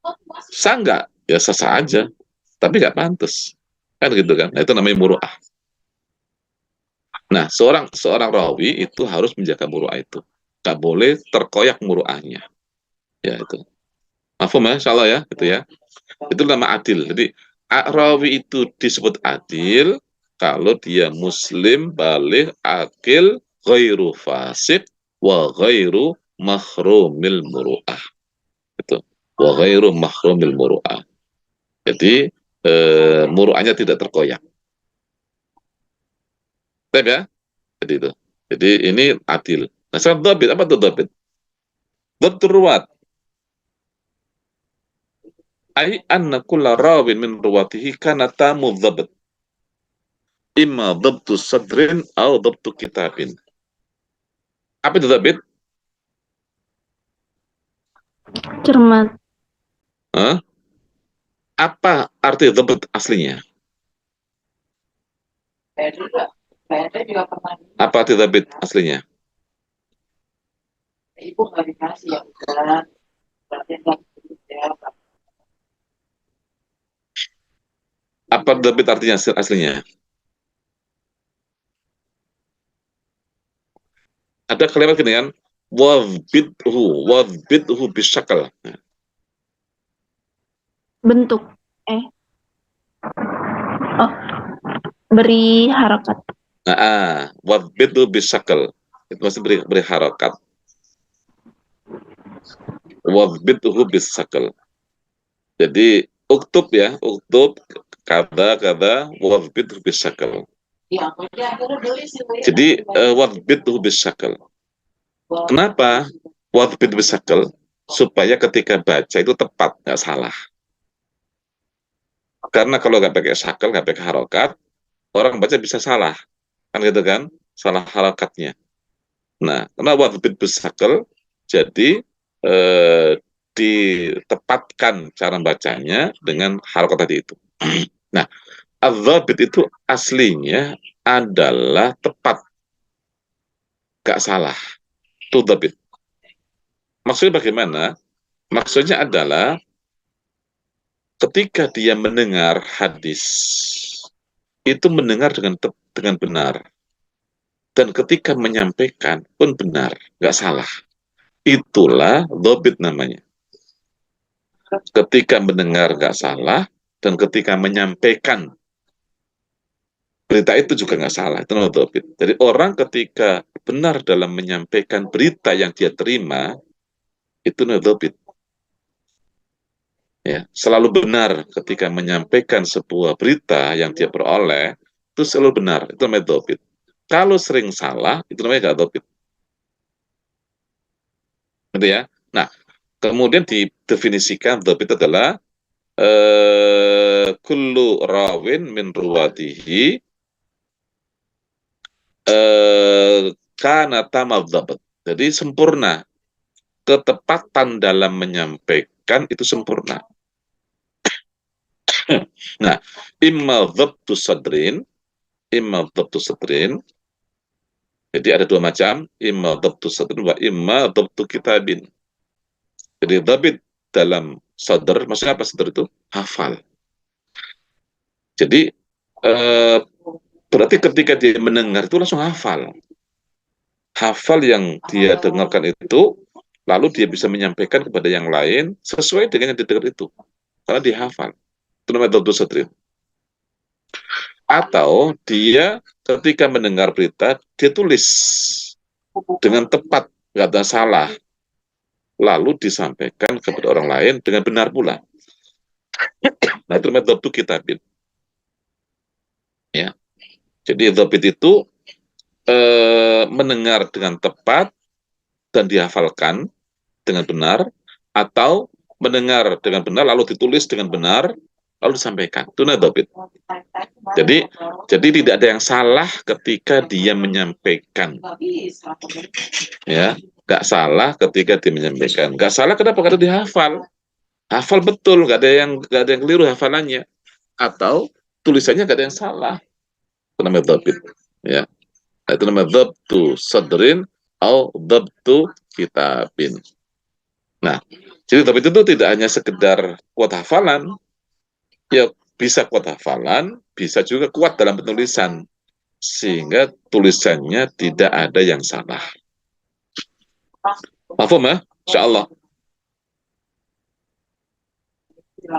[SPEAKER 1] Sah nggak? Ya sah aja, tapi nggak pantas, kan gitu kan. Nah itu namanya muru'ah. Nah seorang rawi itu harus menjaga muru'ah itu, nggak boleh terkoyak muru'ahnya. Ya itu. Mafhum ya, insyaallah ya, gitu ya. Itu nama adil. Jadi rawi itu disebut adil kalau dia muslim, balik, akil, ghairu fasik, wa ghairu mahrumil muru'ah. Itu. Wa ghairu mahrumil muru'ah. Jadi muru'ahnya tidak terkoyak. Taip ya? Jadi itu. Jadi ini adil. Nah, sekarang dhabit, apa tuh dhabit? Dhabtur ruwat. Ai anna kulla rawin min ruwatihi kana tamu dhabt. Imma dhabtu sadrin au dhabtu kitabin. Apa itu dhabit?
[SPEAKER 2] Cermat.
[SPEAKER 1] Hah? Apa arti dhabit aslinya?
[SPEAKER 5] Saya juga pernah.
[SPEAKER 1] Apa arti dhabit aslinya?
[SPEAKER 5] Ibu nggak dikasih ya bukan. Berarti nggak ya.
[SPEAKER 1] Apa dhabit artinya aslinya? Ada kalimat gini kan? Wadbidhu bisyakal.
[SPEAKER 2] Bentuk. Oh, beri harakat.
[SPEAKER 1] Wadbidhu bisyakal. Itu masih beri harakat. Wadbidhu bisyakal. Jadi uktub ya, uktub kada wadbidhu bisyakal. Jadi wadbidhu bisyakal. Kenapa wadbidhu bisyakal? Supaya ketika baca itu tepat, nggak salah. Karena kalau nggak pakai syakal, nggak pakai harokat, orang baca bisa salah, kan gitu kan? Salah harokatnya. Nah, karena wadbid bisyakal, jadi ditepatkan cara bacanya dengan harokat tadi itu. Nah, adzabit itu aslinya adalah tepat. gak salah. Itu dhabit. Maksudnya bagaimana? Maksudnya adalah ketika dia mendengar hadis, itu mendengar dengan benar. Dan ketika menyampaikan pun benar, nggak salah. Itulah dhabit namanya. Ketika mendengar nggak salah, dan ketika menyampaikan berita itu juga nggak salah. Itu namanya dhabit. Jadi orang ketika benar dalam menyampaikan berita yang dia terima, itu namanya dhabit. Ya, selalu benar ketika menyampaikan sebuah berita yang dia peroleh, itu selalu benar. Itu namanya dhabit. Kalau sering salah, itu namanya nggak dhabit. Gitu ya. Nah, kemudian didefinisikan dhabit adalah kullu rawin min ruwatihi kana tamadzabat. Jadi sempurna. Ketepatan dalam menyampaikan itu sempurna. Nah, imma dhabtu sadrin, imma dhabtu sadrin. Jadi ada dua macam, imma dhabtu sadrin wa imma dhabtu kitabin. Jadi dhabit dalam sadr, maksudnya apa sadr itu? Hafal. Jadi berarti ketika dia mendengar itu langsung hafal. Hafal yang dia dengarkan itu, lalu dia bisa menyampaikan kepada yang lain sesuai dengan yang didengar itu. Karena dia hafal. Itu namanya dhabtu sadrin. Atau dia ketika mendengar berita, dia tulis dengan tepat, nggak ada salah. Lalu disampaikan kepada orang lain dengan benar pula. Nah, itu namanya dhabtu kitabin. Ya. Jadi dhabit itu mendengar dengan tepat dan dihafalkan dengan benar, atau mendengar dengan benar lalu ditulis dengan benar lalu disampaikan. Itu namanya dhabit. Jadi tidak ada yang salah ketika dia menyampaikan. Ya, nggak salah ketika dia menyampaikan. Nggak salah kenapa? Karena dihafal. Hafal betul, nggak ada yang keliru hafalannya. Atau tulisannya nggak ada yang salah. Itu namanya dhabit. Ya. Nah, itu namanya dhabtu sadrin atau dhabtu kitabin. Nah, jadi dhabit itu tidak hanya sekedar kuat hafalan, ya bisa kuat hafalan, bisa juga kuat dalam penulisan, sehingga tulisannya tidak ada yang salah. Paham ya? Insya Allah.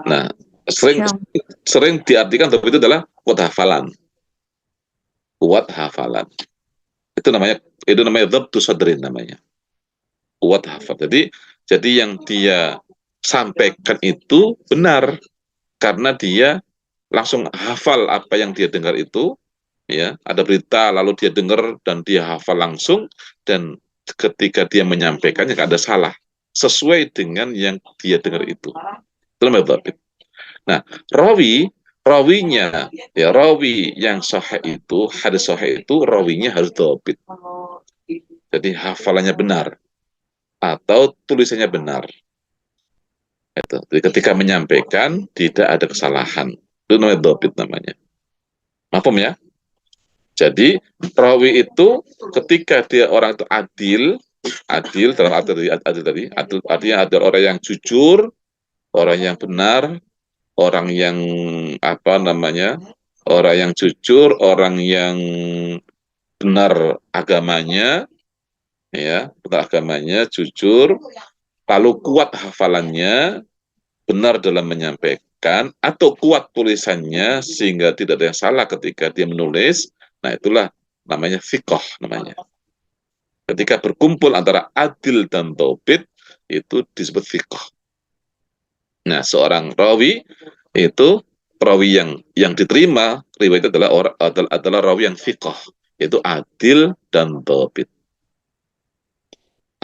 [SPEAKER 1] Nah, sering diartikan dhabit itu adalah kuat hafalan. Kuat hafalan. Itu namanya dhabtu sadrin namanya. Kuat hafal. Jadi yang dia sampaikan itu benar karena dia langsung hafal apa yang dia dengar itu, ya, ada berita lalu dia dengar dan dia hafal langsung, dan ketika dia menyampaikannya nggak ada salah, sesuai dengan yang dia dengar itu. Itu namanya dhabit. Nah, rawinya, ya, rawi yang sahih itu, hadis sahih itu rawinya harus dhabit. Jadi hafalannya benar atau tulisannya benar. Itu. Jadi ketika menyampaikan tidak ada kesalahan. Itu namanya dhabit namanya. Paham ya? Jadi rawi itu ketika dia orang itu adil dalam arti adil artinya ada orang yang jujur, orang yang benar, orang yang orang yang jujur, orang yang benar agamanya, ya, benar agamanya, jujur, lalu kuat hafalannya, benar dalam menyampaikan, atau kuat tulisannya sehingga tidak ada yang salah ketika dia menulis. Nah, itulah namanya thiqah namanya. Ketika berkumpul antara adil dan dhabit, itu disebut thiqah. Nah, seorang rawi itu rawi yang diterima riwayat adalah rawi yang thiqah, yaitu adil dan dhabit.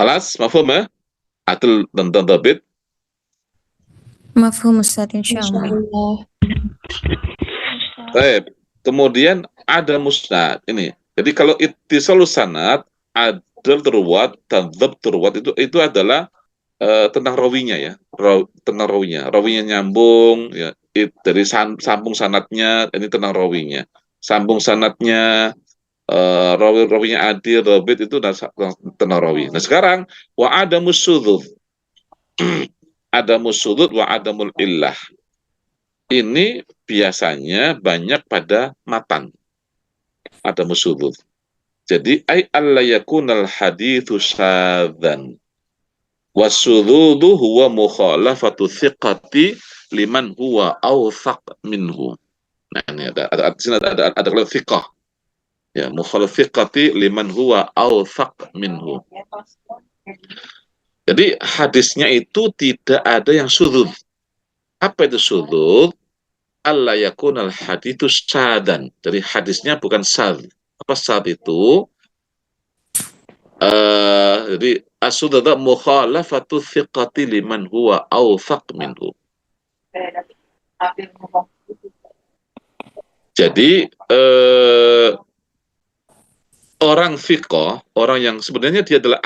[SPEAKER 1] Alas, mafhum ya? Adil dan dhabit.
[SPEAKER 4] Mafhum Ustaz, insyaallah.
[SPEAKER 2] Insyaallah.
[SPEAKER 1] Baik. Kemudian ada musnad ini. Jadi kalau ittisalus sanad, adil ruwat dan dhabt ruwat itu adalah tentang rawinya ya. Tentang rawinya. Rawinya nyambung ya. Dari sambung sanadnya, ini tentang rawinya. Sambung sanadnya rawi-rawinya adil, robit itu tentang rawi. Nah sekarang wa adamus sudud, adamus sudud wa adamul illah. Ini biasanya banyak pada matan, adamus sudud. Jadi ay alla yakunal hadithu syadzan wasududu huwa mukhalafatu thiqati liman huwa awthaq minhu. Nah ini ada di sini ada kalau thiqah. Ya, mukhalaf thiqati liman huwa awthaq minhu. Jadi hadisnya itu tidak ada yang sudud. Apa itu sudud? Alla yakunal hadithu syadzan. Jadi hadisnya bukan syadz. Apa syadz itu? Jadi as-sudada mukhalafatu thiqati liman huwa awthaq minhu. Jadi orang thiqah, orang yang sebenarnya dia adalah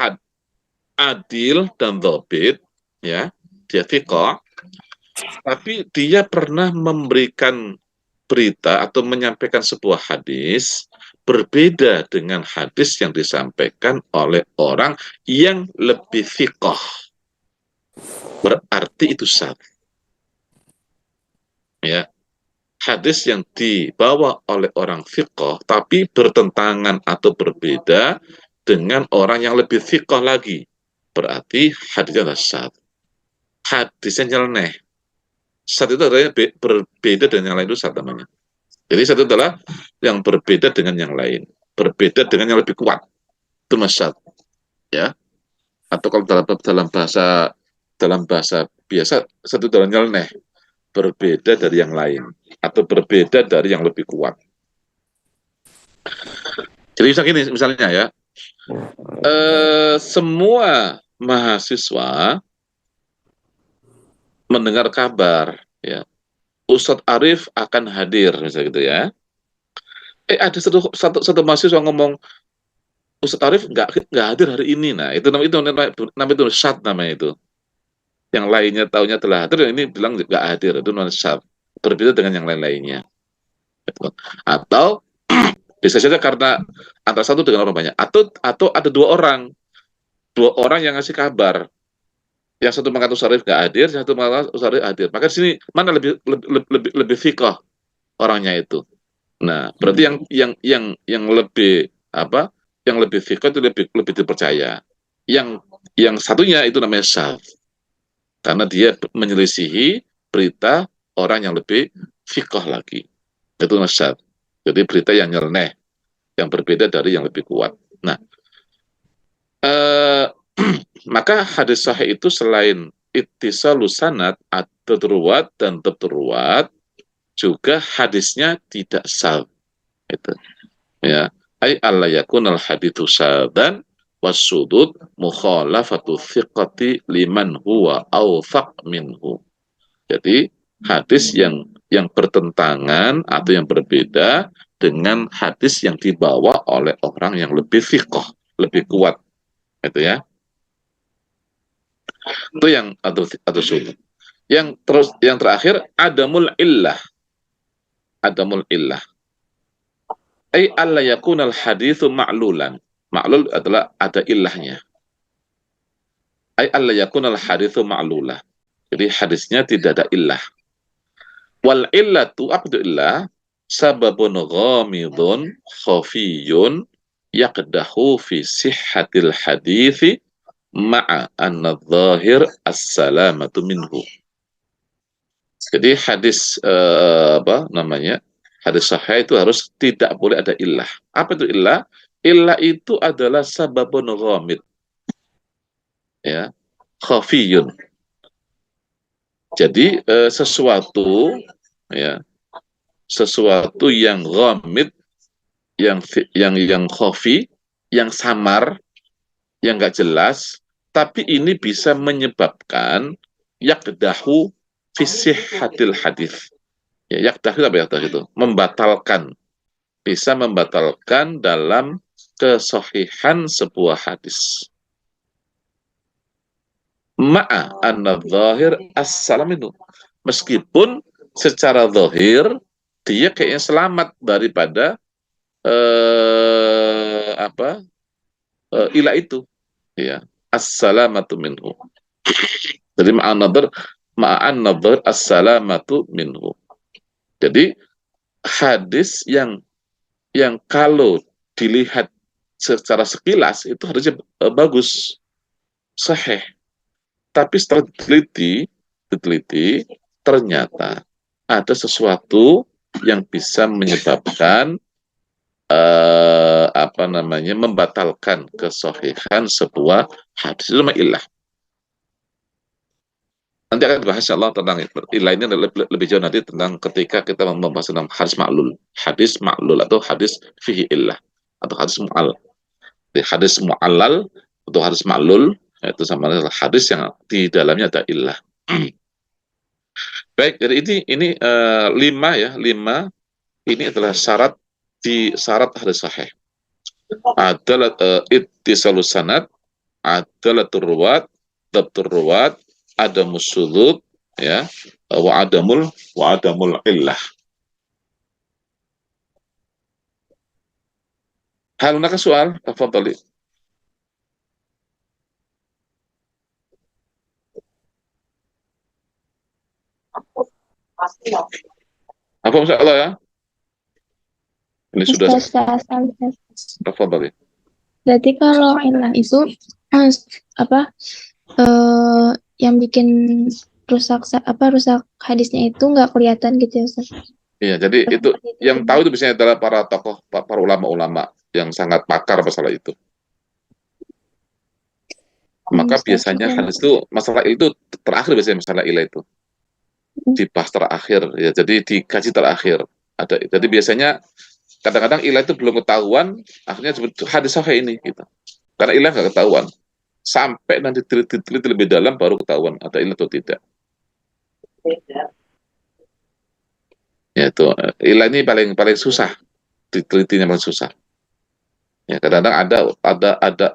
[SPEAKER 1] adil dan dhabit, ya, dia thiqah, tapi dia pernah memberikan berita atau menyampaikan sebuah hadis berbeda dengan hadis yang disampaikan oleh orang yang lebih thiqah. Berarti itu syadz. Ya. Hadis yang dibawa oleh orang thiqah tapi bertentangan atau berbeda dengan orang yang lebih thiqah lagi. Berarti hadisnya adalah syadz. Hadisnya nyeleneh. Syadz itu adalah berbeda dengan yang lain, itu syadz namanya. Jadi satu adalah yang berbeda dengan yang lain, berbeda dengan yang lebih kuat, itu syadz, ya. Atau kalau dalam bahasa biasa satu adalah nyeleneh, berbeda dari yang lain, atau berbeda dari yang lebih kuat. Jadi misalnya ya, semua mahasiswa mendengar kabar, ya, Ustadz Arif akan hadir, misalnya gitu ya. Ada satu mahasiswa ngomong, Ustadz Arif nggak hadir hari ini. Nah, itu namanya syadz namanya itu. Yang lainnya tahunya telah hadir, yang ini bilang nggak hadir, itu namanya syadz. Berbeda dengan yang lain-lainnya. Atau bisa saja karena antara satu dengan orang banyak. Atau ada dua orang yang ngasih kabar. Yang satu mengatakan Ustadz Arif nggak hadir, yang satu mengatakan Ustadz Arif hadir. Maka di sini mana lebih thiqah orangnya itu. Nah, berarti yang lebih apa? Yang lebih thiqah itu lebih dipercaya. Yang satunya itu namanya syadz. Karena dia menyelisihi berita orang yang lebih thiqah lagi. Itu namanya syadz. Jadi berita yang nyeleneh, yang berbeda dari yang lebih kuat. Nah, maka hadis sahih itu selain ittisalus sanad atau ruwat dan terruwat, juga hadisnya tidak syadz. Itu. Ya, ay alla yakunal haditsu syadzan wasudud mukhalafatu thiqati liman huwa awthaq minhu. Jadi hadis yang bertentangan atau yang berbeda dengan hadis yang dibawa oleh orang yang lebih thiqah, lebih kuat. Itu ya. Itu yang atau sudud. Yang terakhir adamul illah. Adamul illah. Ay alla yakunal haditsu ma'lulan. Ma'lul adalah ada illahnya. Ay alla yakunal haditsu ma'lulah. Jadi hadisnya tidak ada illah. Wal illatu aqdu illah sababun ghamidun khafiyun yaqdahu fi sihhatil hadithi ma'a anna dhahir as-salamatu minhu. Jadi hadis hadis sahih itu harus tidak boleh ada illah. Apa itu illah? Illah itu adalah sababun ghamid. Ya, khafiyun. Jadi sesuatu yang ghamid, yang khafi, yang samar, yang enggak jelas, tapi ini bisa menyebabkan yaqdahu fi sihhatil hadis. Ya, yaqdahu apa yaqdahu itu? Membatalkan. Bisa membatalkan dalam kesahihan sebuah hadis. Ma'a anna dhahir as-salam itu. Meskipun secara zahir dia kayaknya selamat daripada ilah itu, ya, as-salamatu minhu. Jadi ma'an nadhar as-salamatu minhu. Jadi hadis yang kalau dilihat secara sekilas itu harusnya bagus, sahih. Tapi setelah diteliti, ternyata ada sesuatu yang bisa menyebabkan membatalkan kesahihan sebuah hadis. Itu namanya illah. Nanti akan dibahas Allah tentang ilah ini lebih jauh nanti tentang ketika kita membahas tentang hadis ma'lul atau hadis fihi illah atau hadis mu'al. Hadis mu'allal atau hadis ma'lul itu sama dengan hadis yang di dalamnya ada illah. Baik, jadi ini 5 ini adalah syarat hadis sahih. Adalah ittisalus sanad, adalah ruwat, dhabtur ruwat, adamus sulud, ya, wa adamul illah. Hal hunaka soal, tafadhali. Apa masalah ya? Ini sudah
[SPEAKER 2] Ustaz.
[SPEAKER 1] tafadhali.
[SPEAKER 2] Berarti kalau ilah itu yang bikin rusak hadisnya itu nggak kelihatan gitu ya Ustaz?
[SPEAKER 1] Iya, jadi itu yang tahu itu biasanya adalah para tokoh, para ulama-ulama yang sangat pakar masalah itu. Maka biasanya hadis itu, masalah itu terakhir biasanya masalah ilah itu. Dibahas terakhir, ya, jadi dikaji terakhir. Jadi biasanya kadang-kadang ilah itu belum ketahuan, akhirnya hadis sahih ini gitu. Karena ilah nggak ketahuan. Sampai nanti diteliti lebih dalam baru ketahuan ada ilah atau tidak. Ya itu ilah ini paling susah, ditelitinya paling susah. Ya, kadang-kadang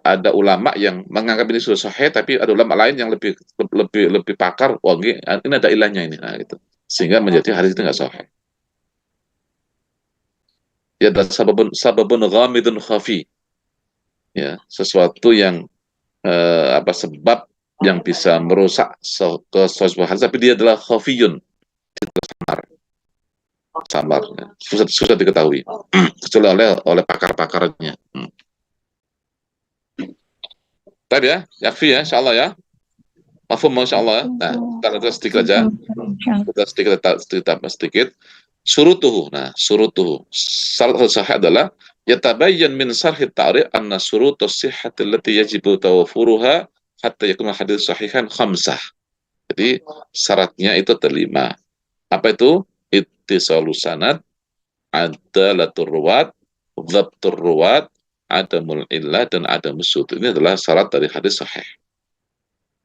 [SPEAKER 1] ada ulama yang menganggap ini sudah sahih, tapi ada ulama lain yang lebih pakar. Wah, ini ada ilahnya ini, nah, gitu. Sehingga menjadi hadis itu nggak sahih. Ya, dan sababun ghamidun khafi. Ya, sesuatu yang sebab yang bisa merusak sesuatu hadis, tapi dia adalah khafiyun, samar, ya. susah diketahui, kecuali oleh pakar-pakarnya. Tadi ya, yakfi ya, insyaallah ya. Mafhum insyaallah ya. Nah, kita sedikit aja. Kita sedikit. Surutuhu. Nah, surutuhu. Syarat sahih adalah yatabayyan min sarhi ta'rif anna syurutus sihhati allati yajibu tawafuruha hatta yakuna hadits sahihan khamsah. Jadi syaratnya itu ada 5. Apa itu? Ittisalus sanad, adalatur ruwat, dhabtur ruwat, adamul illah, dan adamus sulud. Ini adalah syarat dari hadis sahih.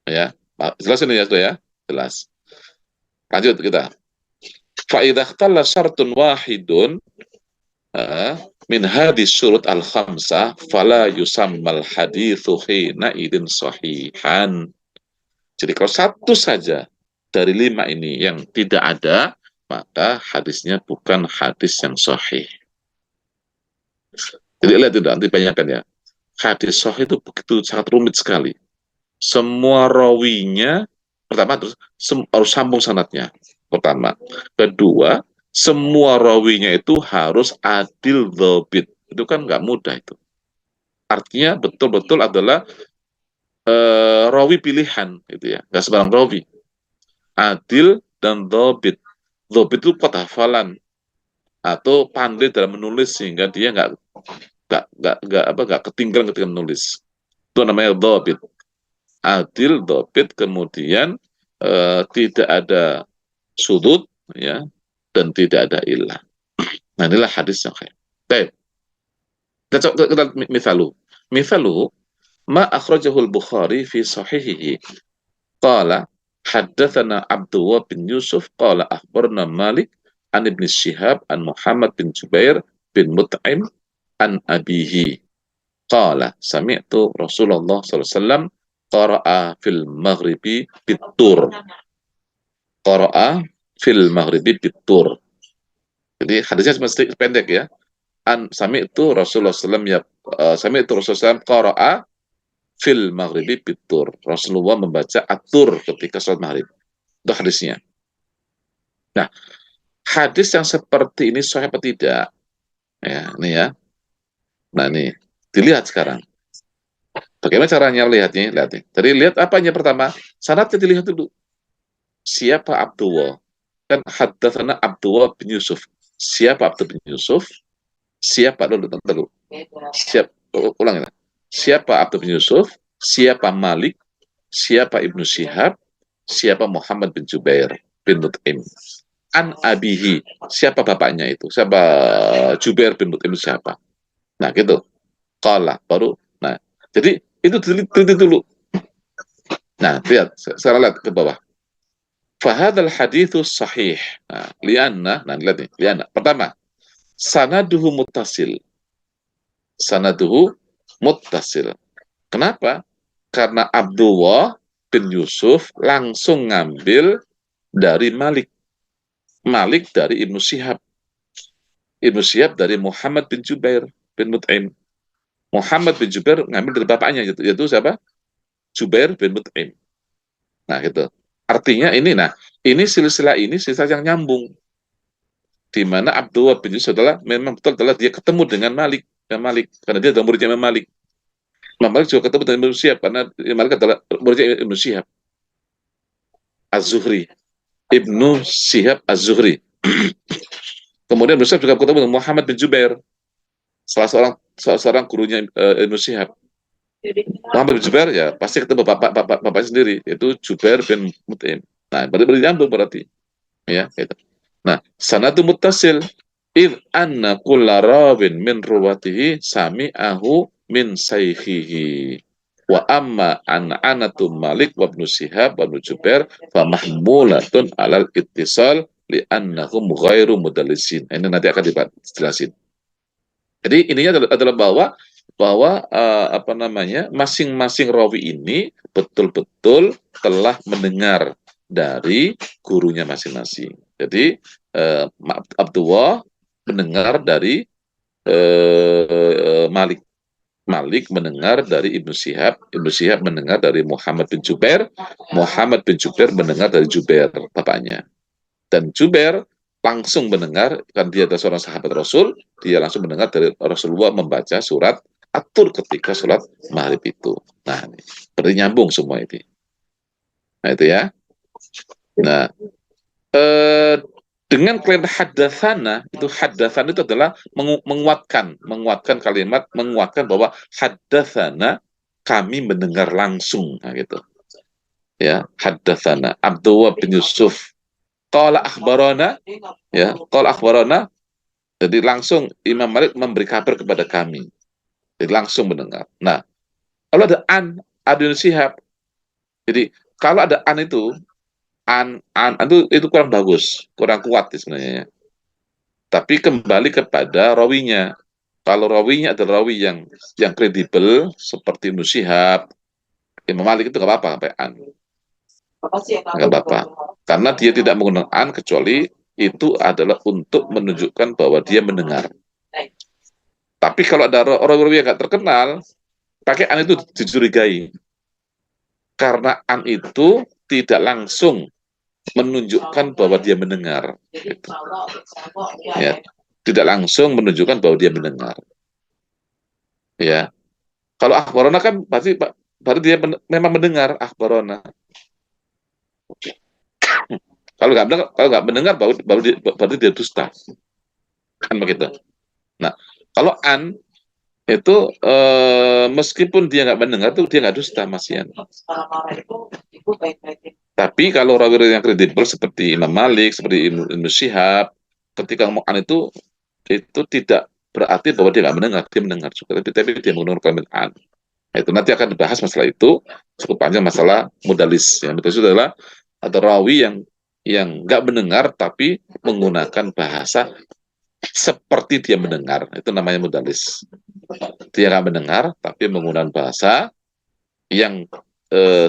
[SPEAKER 1] Ya, jelas ini ya, sudah ya? Jelas. Lanjut kita. Fa idza ikhtalla syartun wahidun min hadis syurut al-khamsah fala yusammal haditsu hina idin sahihan. Jadi kalau satu saja dari 5 ini yang tidak ada, maka hadisnya bukan hadis yang sahih. Jadi lihat itu, nanti bayangkan ya. Hadis sahih itu begitu sangat rumit sekali. Semua rawinya, pertama harus sambung sanadnya. Pertama. Kedua, semua rawinya itu harus adil dhabit. Itu kan nggak mudah itu. Artinya betul-betul adalah rawi pilihan, gitu ya. Nggak sembarang rawi. Adil dan dhabit. Dhabit itu kuat hafalan atau pandai dalam menulis sehingga dia nggak ketinggalan ketika menulis. Itu namanya dhabit. Adil, dhabit, kemudian tidak ada sudut, ya, dan tidak ada illah. Nah, inilah hadis yang khair. Baik. Kita misalu ma akhrajahu al-Bukhari fi sahihihi. Qala haddatsana Abdullah bin Yusuf qala akhbarna Malik an Ibn Shihab an Muhammad bin Jubair bin Mut'im an abihi. Qala sami'tu Rasulullah sallallahu alaihi wasallam qara'a fil maghribi bitur. Qara'a fil maghribi bitur. Jadi hadisnya sedikit pendek ya. Sami'tu Rasulullah sallallahu alaihi wasallam sami itu Rasulullah qara'a fil maghribi bitur. Rasulullah membaca atur ketika sholat maghrib. Itu hadisnya. Nah, hadis yang seperti ini sahih apa tidak? Ya, ini ya. Nah, ini dilihat sekarang. Bagaimana caranya lihatnya? Lihat nih. Jadi lihat apanya pertama? Sanadnya dilihat dulu. Siapa Abdullah? Kan haddatsana Abdullah bin Yusuf. Siapa Abdullah bin Yusuf? Siapa dulu? Ulang ya. Siapa Abdullah bin Yusuf? Siapa Malik? Siapa Ibnu Syihab? Siapa Muhammad bin Jubair bin Mut'im? An abihi. Siapa bapaknya itu? Siapa Jubair bin Mut'im siapa? Nah, gitu. Qala baru. Nah, jadi itu teliti dulu. Nah, lihat. Sekarang lihat ke bawah. Fahadal hadithu sahih. Nah, lianna. Nah, lihat nih. Lianna. Pertama, sanaduhu muttasil. Sanaduhu muttasil. Kenapa? Karena Abdullah bin Yusuf langsung ngambil dari Malik. Malik dari Ibnu Syihab. Ibnu Syihab dari Muhammad bin Jubair bin Mut'im. Muhammad bin Jubair ngambil dari bapaknya, yaitu siapa? Jubair bin Mut'im. Nah, gitu. Artinya ini silsilah yang nyambung. Di mana Abdullah bin Yusuf memang betul dia ketemu dengan Malik. Karena dia adalah muridnya Imam Malik. Imam Malik juga ketemu dengan Ibnu Syihab, karena Imam Malik adalah muridnya Ibnu Syihab Az-Zuhri. Ibnu Syihab Az-Zuhri. Kemudian Ibnu Syihab juga ketemu dengan Muhammad bin Jubair, salah seorang gurunya Ibnu Syihab. Muhammad bin Jubair ya pasti ketemu bapaknya sendiri, yaitu Jubair bin Mut'im. Nah, berarti nyambung berarti. Ya, gitu. Nah, sanadu muttasil id anna kulla rawin min ruwatihi sami'ahu min saykhihi. Wa amma an'anatu Malik wa Ibnu Syihab wa Ibnu Jubair fa mahmulatun alal ittisal li annahum ghairu mudallisin. Ini nanti akan dijelasin. Jadi ininya adalah bahwa masing-masing rawi ini betul-betul telah mendengar dari gurunya masing-masing. Jadi Abdullah mendengar dari Malik. Malik mendengar dari Ibnu Syihab mendengar dari Muhammad bin Jubair mendengar dari Jubair, bapaknya. Dan Jubair langsung mendengar, kan dia adalah seorang sahabat Rasul, dia langsung mendengar dari Rasulullah membaca surat atur ketika sholat maghrib itu. Nah, ini berarti nyambung semua itu. Nah, itu ya. Nah, dengan klaim haddatsana itu adalah menguatkan kalimat, menguatkan bahwa haddatsana kami mendengar langsung, nah gitu. Ya, haddatsana Abdullah bin Yusuf qala akhbarana, ya, qala akhbarana. Jadi langsung Imam Malik memberi kabar kepada kami. Jadi langsung mendengar. Nah, kalau ada Ibnu Syihab. Jadi kalau ada itu itu kurang bagus, kurang kuat sebenarnya. Tapi kembali kepada rawinya. Kalau rawinya adalah rawi yang kredibel seperti Ibnu Syihab, Imam Malik itu nggak apa-apa sampai nggak apa-apa. Karena dia tidak menggunakan kecuali itu adalah untuk menunjukkan bahwa dia mendengar. Tapi kalau ada rawi yang nggak terkenal, pakai itu dicurigai. Karena itu tidak langsung menunjukkan bahwa dia mendengar. Gitu. Ya, tidak langsung menunjukkan bahwa dia mendengar. Ya, kalau akhbarona kan berarti dia memang mendengar akhbarona. Kalau nggak mendengar baru dia dusta, kan begitu. Nah, kalau itu meskipun dia nggak mendengar tuh dia nggak dusta masian. Tapi kalau rawi yang kredibel seperti Imam Malik, seperti Ibnu Syihab, ketika ngomong itu tidak berarti bahwa dia nggak mendengar, dia mendengar juga, tapi dia menggunakan kalimat an. Nah, itu nanti akan dibahas masalah itu cukup panjang, masalah mudalis. Ya, mudalis itu adalah atau rawi yang nggak mendengar tapi menggunakan bahasa seperti dia mendengar, itu namanya mudalis. Dia nggak mendengar tapi menggunakan bahasa yang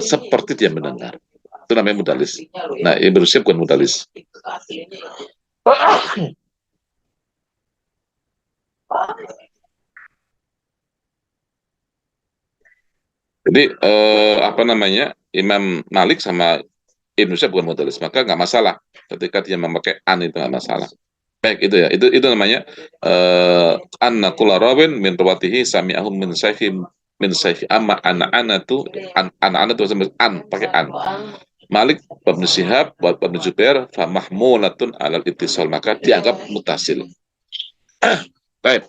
[SPEAKER 1] seperti dia mendengar. Itu namanya mudalis. Nah, Ibnu Syihab bukan mudalis. Jadi apa namanya, Imam Malik sama Ibnu Syihab bukan mudallis, maka nggak masalah ketika dia memakai an, itu nggak masalah. Baik, itu ya, itu namanya anna kulla rawin min rawatihi sami'ahum min sayfi amma ana tu ana tu an pakai an. Malik Ibnu Syihab Ibnu Jubair fa mahmulatun alal ittisal, maka dianggap mutasil. Baik.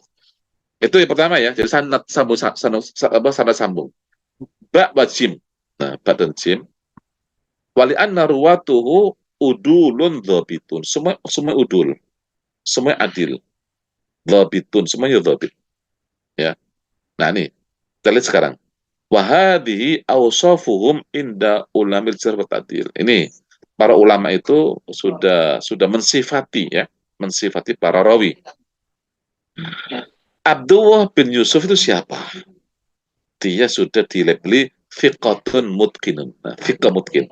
[SPEAKER 1] Itu yang pertama ya. Jadi sanad sambung sanad sambung. Ba wa jim. Nah, ba dan jim. Wali anna ruwatuhu udulun dhabitun. Semua udul. Semua adil. Dhabitun, semuanya dhabit. Ya. Nah, ini kita lihat sekarang. Wa hadhihi awsafuhum inda ulamil jarh wa ta'dil. Ini para ulama itu sudah mensifati ya, mensifati para rawi. Abdullah bin Yusuf itu siapa? Dia sudah dilabeli thiqatun mutqinun. Nah, thiqah mutqin.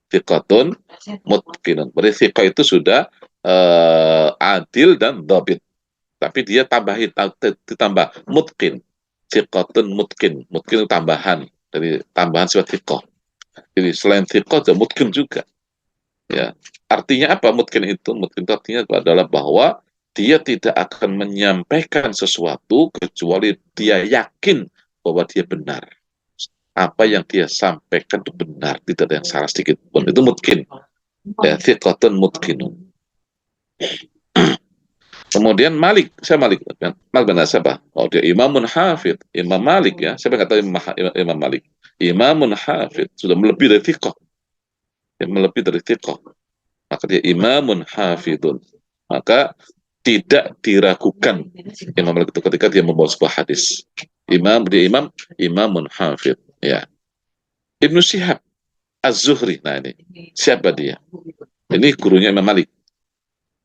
[SPEAKER 1] Thiqatun mutqinun. Berarti thiqah itu sudah adil dan dhabit. Tapi dia ditambah mutqin. Thiqatun mutqin. Mutqin itu tambahan. Dari tambahan sifat thiqah. Jadi selain thiqah, ada mutqin juga. Ya. Artinya apa mutqin itu? Mutqin itu artinya adalah bahwa dia tidak akan menyampaikan sesuatu kecuali dia yakin bahwa dia benar. Apa yang dia sampaikan itu benar, tidak ada yang salah sedikit pun. Itu mutqin. Ya, thiqatun mutqinun. Kemudian Malik, siapa Malik? Malik bin siapa? Oh, dia imamun hafid. Imam Malik ya. Siapa yang kata Imam Malik? Imamun hafid. Sudah melebihi dari thiqah. Ya, melebihi dari thiqah. Maka dia imamun hafidun. Maka tidak diragukan Imam Malik itu ketika dia membawa sebuah hadis. Imamun hafid. Ya. Ibnu Syihab Az-Zuhri. Nah ini siapa dia? Ini gurunya Imam Malik.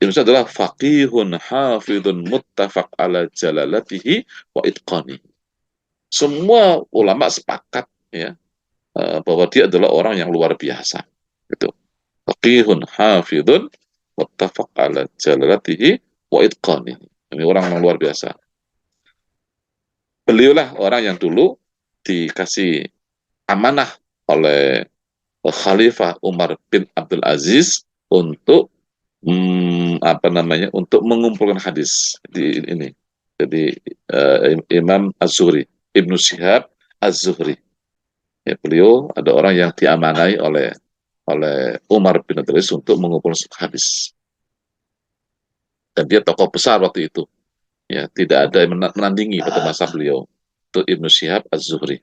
[SPEAKER 1] Ibnu Syihab adalah faqihun hafidun muttafaq ala jalalatihi wa itqani. Semua ulama sepakat ya bahwa dia adalah orang yang luar biasa. Gitu. Faqihun hafidun muttafaq ala jalalatihi wa itqani. Ini orang yang luar biasa. Beliaulah orang yang dulu dikasih amanah oleh Khalifah Umar bin Abdul Aziz untuk untuk mengumpulkan hadis di ini. Jadi Imam Az-Zuhri, Ibnu Syihab Az-Zuhri. Ya, beliau ada orang yang diamanai oleh Umar bin Abdul Aziz untuk mengumpulkan hadis. Dan dia tokoh besar waktu itu. Ya, tidak ada yang menandingi pada masa beliau. Itu Ibnu Syihab Az-Zuhri.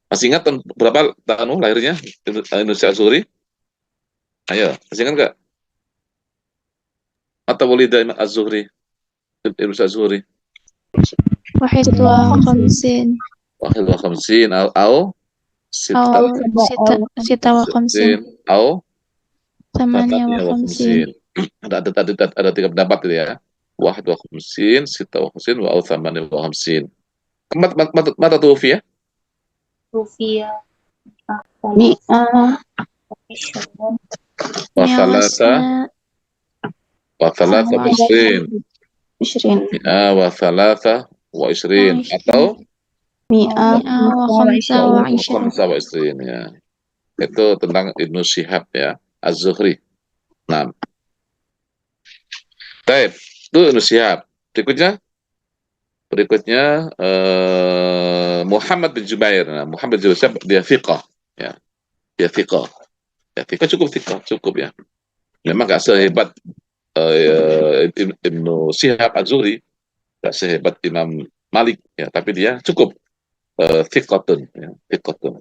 [SPEAKER 1] Masih ingat berapa tahun lahirnya Ibnu Syihab Az-Zuhri? Ayo, masih ingat nggak? Atau walida Imam Az-Zuhri? Ibnu Syihab Az-Zuhri.
[SPEAKER 2] Wahid wa khamsin.
[SPEAKER 1] Wahid wa khamsin au
[SPEAKER 2] Au sita wa khamsin.
[SPEAKER 1] Au
[SPEAKER 2] Tamania wa khamsin.
[SPEAKER 1] Ada tiga pendapat itu ya. Wahid wa khamsin, sita wa khamsin, wa au thamani wa khamsin. Mata tufi ya?
[SPEAKER 5] Rufia Mi'ah
[SPEAKER 1] Wa thalatha wa isrin. Mi'ah wa thalatha wa isrin. Atau
[SPEAKER 5] Mi'ah
[SPEAKER 2] wa khamsa wa isrin.
[SPEAKER 1] khamsa wa isrin ya. Itu tentang Ibnu Syihab ya, Az-Zuhri. Nah. Baik, itu Ibnu Syihab. Berikutnya Muhammad bin Jubair. Nah, Muhammad bin Jubair dia thiqah ya. Dia thiqah. Ya, cukup ya. Memang gak sehebat Ibnu Syihab Az-Zuhri, gak sehebat Imam Malik ya, tapi dia cukup thiqatun ya, thiqatun.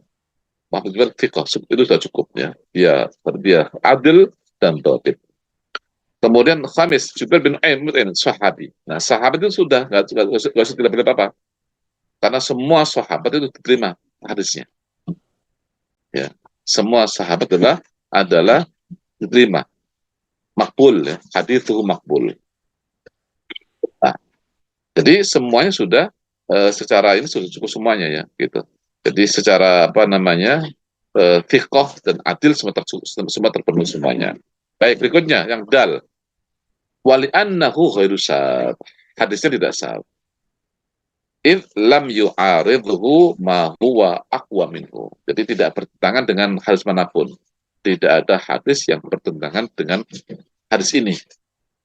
[SPEAKER 1] Muhammad bin Jubair thiqah, itu sudah cukup ya. Dia adil dan dhabit. Kemudian khamis, Jubair bin Mut'im, sahabi. Nah, sahabat itu sudah nggak usah tidak boleh apa-apa, karena semua sahabat itu diterima hadisnya. Ya, semua sahabat adalah diterima, makbul ya, hadis itu makbul. Nah, jadi semuanya sudah secara ini sudah cukup semuanya ya, gitu. Jadi secara thiqah dan adil semua terpenuhi semuanya. Baik, berikutnya yang dal. Wali annahu ghairu sahab. Hadisnya tidak sahab. id lam yu'aridhu ma huwa aqwa minhu. Jadi tidak bertentangan dengan hadis manapun. Tidak ada hadis yang bertentangan dengan hadis ini.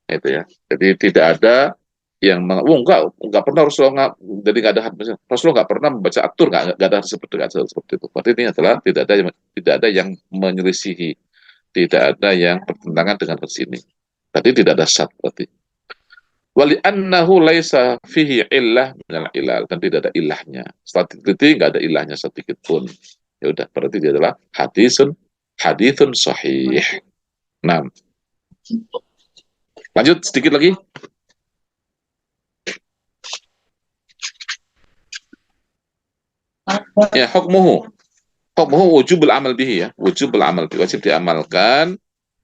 [SPEAKER 1] Itu ya. Jadi tidak ada yang enggak pernah Rasulullah jadi enggak ada hadis. Rasulullah enggak pernah membaca atur, enggak ada hadis seperti itu. Berarti ini adalah tidak ada yang menyelisihi, tidak ada yang bertentangan dengan hadis ini. Tadi tidak ada syad berarti. Wali annahu laisa fihi illah minal ilal, dan tidak ada ilahnya. Setelah diteliti nggak ada ilahnya sedikit pun. Ya udah, berarti dia adalah hadithun sahih. Nah, lanjut sedikit lagi. Ya, hukmuhu wujubul amal bihi ya, wujubul amal bihi, wajib diamalkan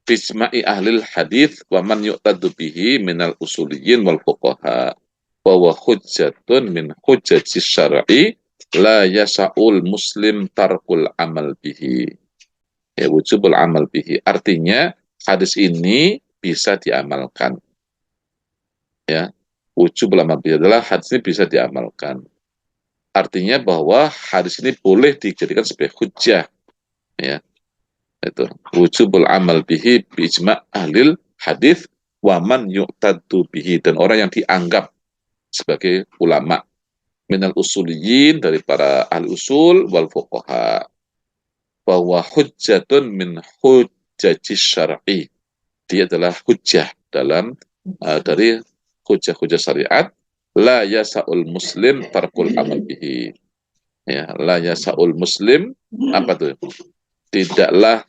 [SPEAKER 1] bijma'i ahlil hadith wa man yu'tadu bihi minal usuliyin wal fuqaha wa huwa hujjatun min hujjati syar'i la yasa'ul muslim tarkul amal bihi. Ya, wujubul amal bihi artinya hadis ini bisa diamalkan. Ya, wujubul amal bihi adalah hadis ini bisa diamalkan. Artinya bahwa hadis ini boleh dijadikan sebagai hujjah. Ya, itu wujubul amal bihi bi ijma' ahlil hadis wa man yu'tadu bihi, dan orang yang dianggap sebagai ulama minal usuliyin dari para ahli usul wal fuqaha, bahwa hujjatun min hujjati syar'i, dia adalah hujjah dalam dari hujjah syariat, la yasa'ul muslim tarkul amal bihi. Ya, la yasa'ul muslim apa tuh? Tidaklah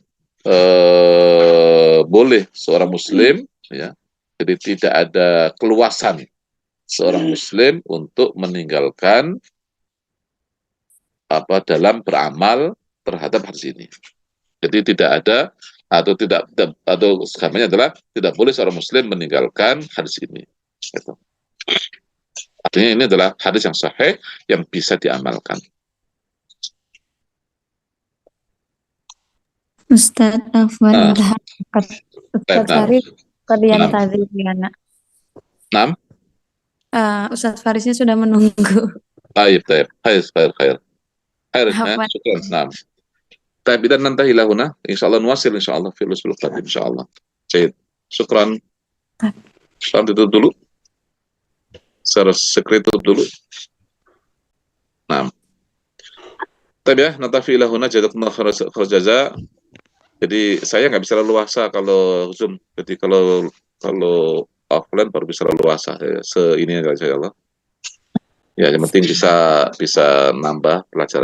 [SPEAKER 1] boleh seorang muslim, ya, jadi tidak ada keluasan seorang muslim untuk meninggalkan apa dalam beramal terhadap hadis ini. Jadi tidak ada atau segamanya adalah tidak boleh seorang muslim meninggalkan hadis ini. Gitu. Artinya ini adalah hadis yang sahih yang bisa diamalkan.
[SPEAKER 4] Ustadz Afwan Ustadz Farid Kadian
[SPEAKER 1] Nah.
[SPEAKER 4] tadi Diana.
[SPEAKER 1] Nam?
[SPEAKER 4] Ustadz Farisnya sudah menunggu.
[SPEAKER 1] Baik. Khair.
[SPEAKER 4] Afwan.
[SPEAKER 1] Syukran. Nam. Tapi dan nanti hilahuna, insyaallah nuwasil insyaallah fil usul qadim insyaallah. Baik. Syukran. Salam tutup dulu. Sekret tutup dulu. Nah. Tapi ya, natafi ilahuna jazakumullah khair jaza. Jadi saya nggak bisa leluasa kalau Zoom. Jadi kalau offline baru bisa leluasa. Ini aja Allah. Ya, yang penting bisa nambah pelajaran.